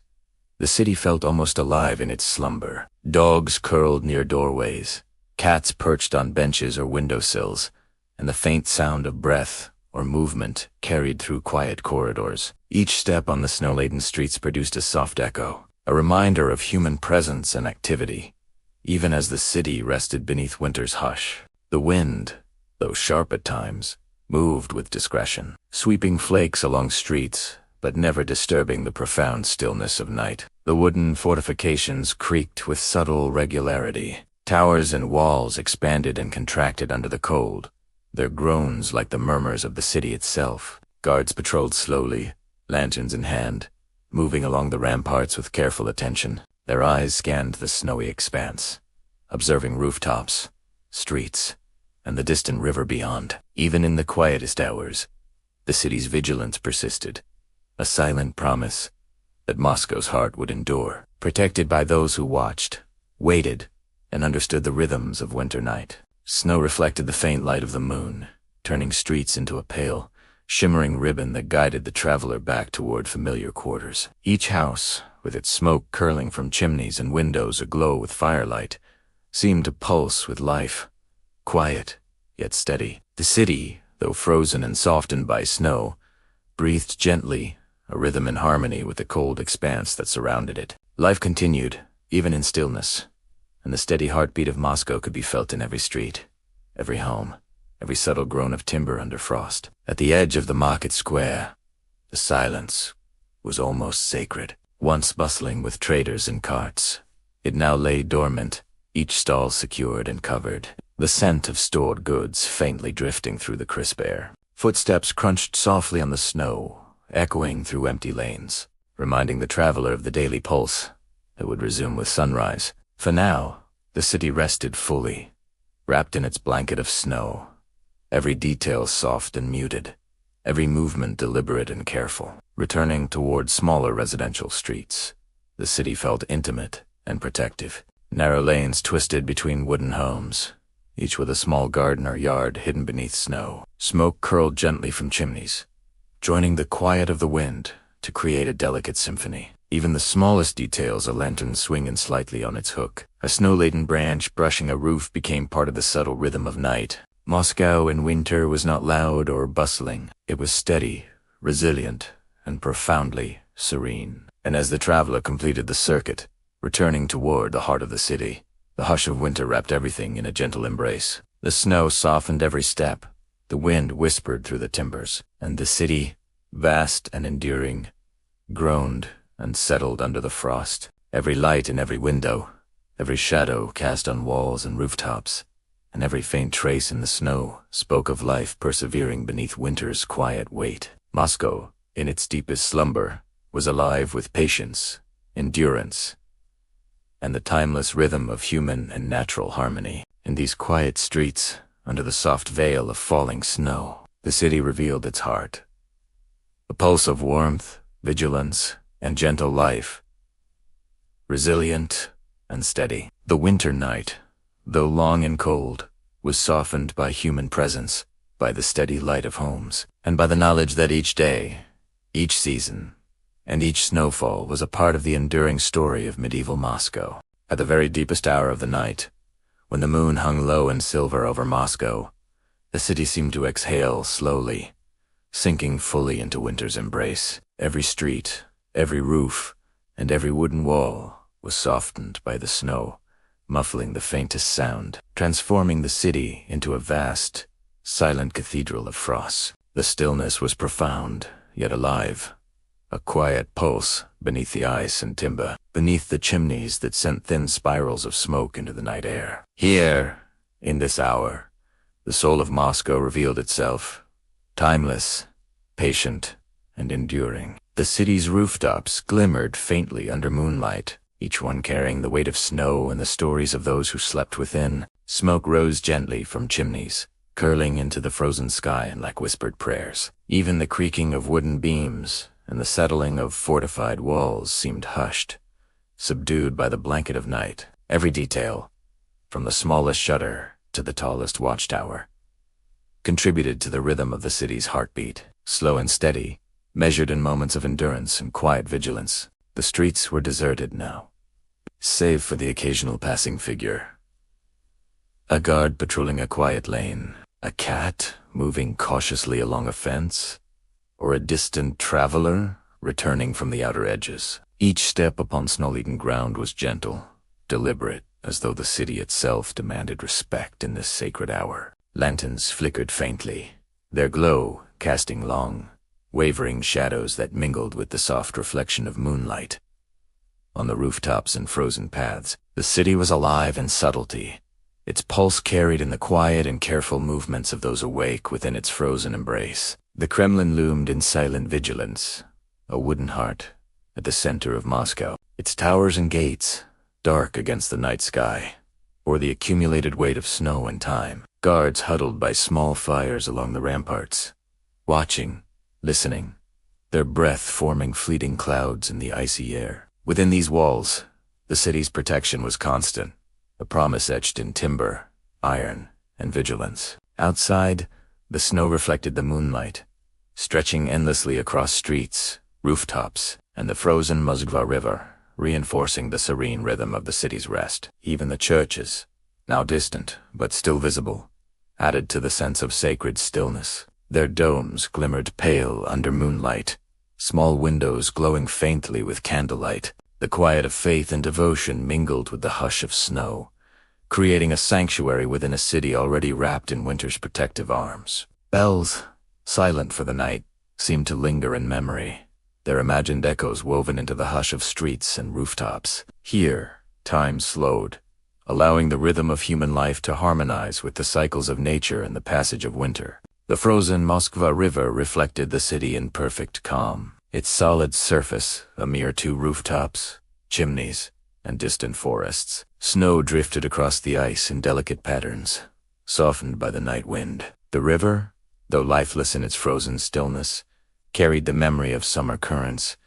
the city felt almost alive in its slumber. Dogs curled near doorways, cats perched on benches or windowsills, and the faint sound of breath or movement carried through quiet corridors. Each step on the snow-laden streets produced a soft echo, a reminder of human presence and activity, even as the city rested beneath winter's hush. The wind, though sharp at times, moved with discretion, sweeping flakes along streets, but never disturbing the profound stillness of night. The wooden fortifications creaked with subtle regularity. Towers and walls expanded and contracted under the cold, their groans like the murmurs of the city itself. Guards patrolled slowly, lanterns in hand, moving along the ramparts with careful attention. Their eyes scanned the snowy expanse, observing rooftops, streets, and the distant river beyond. Even in the quietest hours, the city's vigilance persisted, a silent promise that Moscow's heart would endure, protected by those who watched, waited, and understood the rhythms of winter night. Snow reflected the faint light of the moon, turning streets into a pale, shimmering ribbon that guided the traveler back toward familiar quarters. Each house, with its smoke curling from chimneys and windows aglow with firelight, seemed to pulse with life, quiet yet steady. The city, though frozen and softened by snow, breathed gently, a rhythm in harmony with the cold expanse that surrounded it. Life continued, even in stillness, and the steady heartbeat of Moscow could be felt in every street, every home, every subtle groan of timber under frost. At the edge of the market square, the silence was almost sacred. Once bustling with traders and carts, it now lay dormant, each stall secured and covered, the scent of stored goods faintly drifting through the crisp air. Footsteps crunched softly on the snow, echoing through empty lanes, reminding the traveler of the daily pulse that would resume with sunrise. For now, the city rested fully, wrapped in its blanket of snow, every detail soft and muted, every movement deliberate and careful. Returning toward smaller residential streets, the city felt intimate and protective. Narrow lanes twisted between wooden homes, each with a small garden or yard hidden beneath snow. Smoke curled gently from chimneys, joining the quiet of the wind to create a delicate symphony. Even the smallest details, a lantern swinging slightly on its hook, a snow-laden branch brushing a roof, became part of the subtle rhythm of night. Moscow in winter was not loud or bustling. It was steady, resilient, and profoundly serene. And as the traveler completed the circuit, returning toward the heart of the city, the hush of winter wrapped everything in a gentle embrace. The snow softened every step, the wind whispered through the timbers, and the city, vast and enduring, groaned and settled under the frost. Every light in every window, every shadow cast on walls and rooftops, and every faint trace in the snow spoke of life persevering beneath winter's quiet weight. Moscow, in its deepest slumber, was alive with patience, endurance, and the timeless rhythm of human and natural harmony. In these quiet streets, under the soft veil of falling snow, the city revealed its heart, a pulse of warmth, vigilance, and gentle life, resilient and steady. The winter night, though long and cold, was softened by human presence, by the steady light of homes, and by the knowledge that each day, each season, and each snowfall was a part of the enduring story of medieval Moscow. At the very deepest hour of the night, when the moon hung low and silver over Moscow, the city seemed to exhale slowly, sinking fully into winter's embrace. Every street, every roof, and every wooden wall was softened by the snow, muffling the faintest sound, transforming the city into a vast, silent cathedral of frost. The stillness was profound, yet alive, a quiet pulse beneath the ice and timber, beneath the chimneys that sent thin spirals of smoke into the night air. Here, in this hour, the soul of Moscow revealed itself, timeless, patient, and enduring. The city's rooftops glimmered faintly under moonlight, each one carrying the weight of snow and the stories of those who slept within. Smoke rose gently from chimneys, curling into the frozen sky like whispered prayers. Even the creaking of wooden beams and the settling of fortified walls seemed hushed, subdued by the blanket of night. Every detail, from the smallest shutter to the tallest watchtower, contributed to the rhythm of the city's heartbeat. Slow and steady, measured in moments of endurance and quiet vigilance, the streets were deserted now, save for the occasional passing figure. A guard patrolling a quiet lane, a cat moving cautiously along a fence, or a distant traveler returning from the outer edges. Each step upon snow-laden ground was gentle, deliberate, as though the city itself demanded respect in this sacred hour. Lanterns flickered faintly, their glow casting long, wavering shadows that mingled with the soft reflection of moonlight. On the rooftops and frozen paths, the city was alive in subtlety, its pulse carried in the quiet and careful movements of those awake within its frozen embrace. The Kremlin loomed in silent vigilance, a wooden heart at the center of Moscow, its towers and gates dark against the night sky, or the accumulated weight of snow and time. Guards huddled by small fires along the ramparts, watching, listening, their breath forming fleeting clouds in the icy air. Within these walls, the city's protection was constant, a promise etched in timber, iron, and vigilance. Outside, the snow reflected the moonlight, stretching endlessly across streets, rooftops, and the frozen Moskva River, reinforcing the serene rhythm of the city's rest. Even the churches, now distant but still visible, added to the sense of sacred stillness. Their domes glimmered pale under moonlight, small windows glowing faintly with candlelight. The quiet of faith and devotion mingled with the hush of snow, creating a sanctuary within a city already wrapped in winter's protective arms. Bells, silent for the night, seemed to linger in memory, their imagined echoes woven into the hush of streets and rooftops. Here, time slowed, allowing the rhythm of human life to harmonize with the cycles of nature and the passage of winter. The frozen Moskva River reflected the city in perfect calm, its solid surface a mere 2 rooftops, chimneys, and distant forests. Snow drifted across the ice in delicate patterns, softened by the night wind. The river, though lifeless in its frozen stillness, carried the memory of summer currents,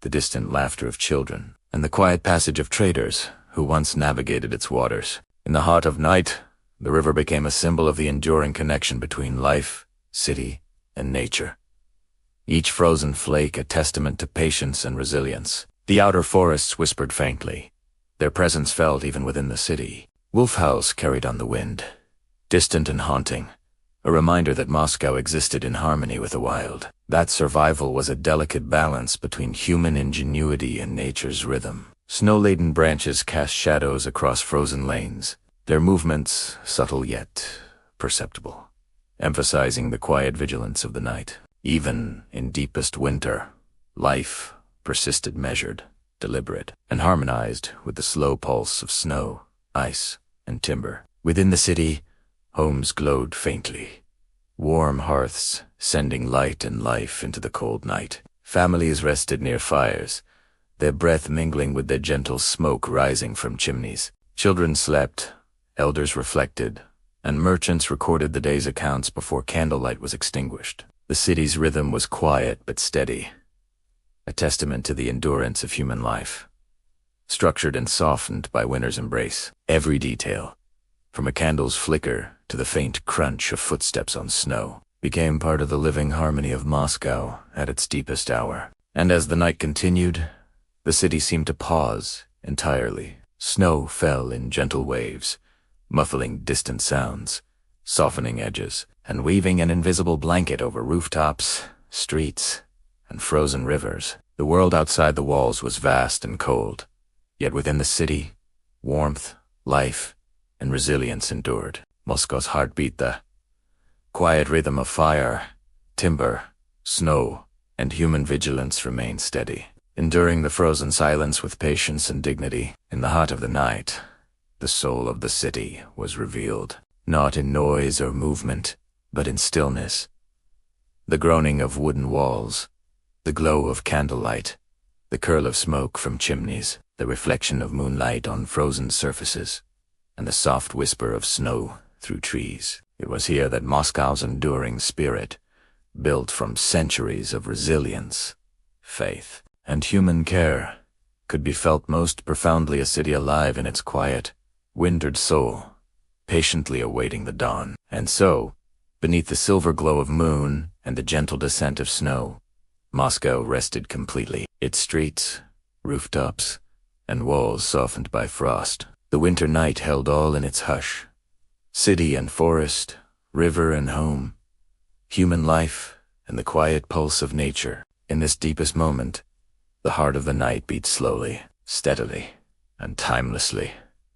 the distant laughter of children, and the quiet passage of traders who once navigated its waters. In the heart of night, the river became a symbol of the enduring connection between life, city, and nature. Each frozen flake a testament to patience and resilience. The outer forests whispered faintly, their presence felt even within the city. Wolf howls carried on the wind, distant and haunting, a reminder that Moscow existed in harmony with the wild. That survival was a delicate balance between human ingenuity and nature's rhythm. Snow-laden branches cast shadows across frozen lanes, their movements subtle yet perceptible, emphasizing the quiet vigilance of the night. Even in deepest winter, life persisted measured, deliberate, and harmonized with the slow pulse of snow, ice, and timber. Within the city, homes glowed faintly, warm hearths sending light and life into the cold night. Families rested near fires, their breath mingling with the gentle smoke rising from chimneys. Children slept, elders reflected, and merchants recorded the day's accounts before candlelight was extinguished. The city's rhythm was quiet but steady, a testament to the endurance of human life, structured and softened by winter's embrace. Every detail, from a candle's flicker to the faint crunch of footsteps on snow, became part of the living harmony of Moscow at its deepest hour. And as the night continued, the city seemed to pause entirely. Snow fell in gentle waves, muffling distant sounds, softening edges, and weaving an invisible blanket over rooftops, streets, and frozen rivers. The world outside the walls was vast and cold, yet within the city, warmth, life, and resilience endured. Moscow's heartbeat, the quiet rhythm of fire, timber, snow, and human vigilance remained steady, enduring the frozen silence with patience and dignity. In the heart of the night, the soul of the city was revealed, not in noise or movement, but in stillness. The groaning of wooden walls, the glow of candlelight, the curl of smoke from chimneys, the reflection of moonlight on frozen surfaces, and the soft whisper of snow through trees. It was here that Moscow's enduring spirit, built from centuries of resilience, faith, and human care, could be felt most profoundly. A city alive in its quiet, wintered soul, patiently awaiting the dawn. And so, beneath the silver glow of moon and the gentle descent of snow, Moscow rested completely, its streets, rooftops, and walls softened by frost. The winter night held all in its hush. City and forest, river and home, human life, and the quiet pulse of nature. In this deepest moment, the heart of the night beat slowly, steadily, and timelessly,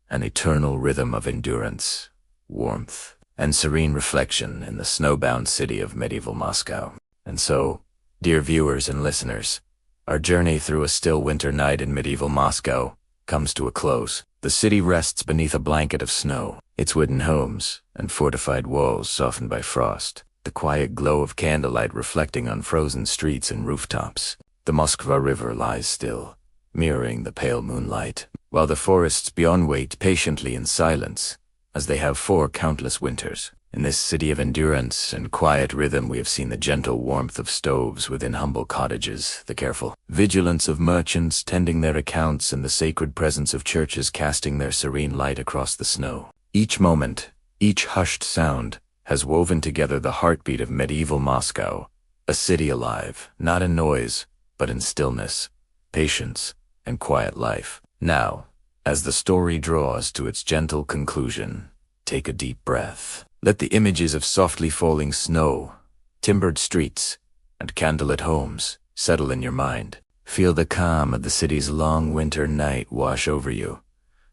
an eternal rhythm of endurance, warmth, and serene reflection in the snowbound city of medieval Moscow. And so, dear viewers and listeners, our journey through a still winter night in medieval Moscow comes to a close. The city rests beneath a blanket of snow, its wooden homes and fortified walls softened by frost, the quiet glow of candlelight reflecting on frozen streets and rooftops. The Moskva River lies still, mirroring the pale moonlight, while the forests beyond wait patiently in silence, as they have for countless winters. In this city of endurance and quiet rhythm we have seen the gentle warmth of stoves within humble cottages, the careful vigilance of merchants tending their accounts, and the sacred presence of churches casting their serene light across the snow. Each moment, each hushed sound, has woven together the heartbeat of medieval Moscow, a city alive, not in noise, but in stillness, patience, and quiet life. Now, as the story draws to its gentle conclusion, take a deep breath. Let the images of softly falling snow, timbered streets, and candlelit homes settle in your mind. Feel the calm of the city's long winter night wash over you,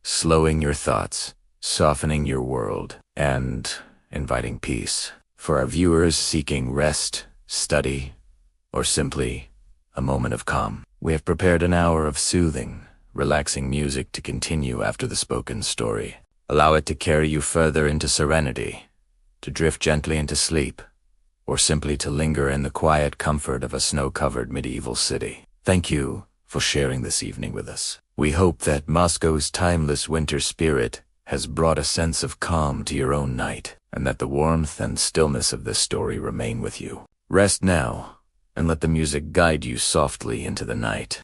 slowing your thoughts, softening your world, and inviting peace. For our viewers seeking rest, study, or simply a moment of calm, we have prepared an hour of soothing, relaxing music to continue after the spoken story. Allow it to carry you further into serenity, to drift gently into sleep, or simply to linger in the quiet comfort of a snow-covered medieval city. Thank you for sharing this evening with us. We hope that Moscow's timeless winter spirit has brought a sense of calm to your own night, and that the warmth and stillness of this story remain with you. Rest now, and let the music guide you softly into the night.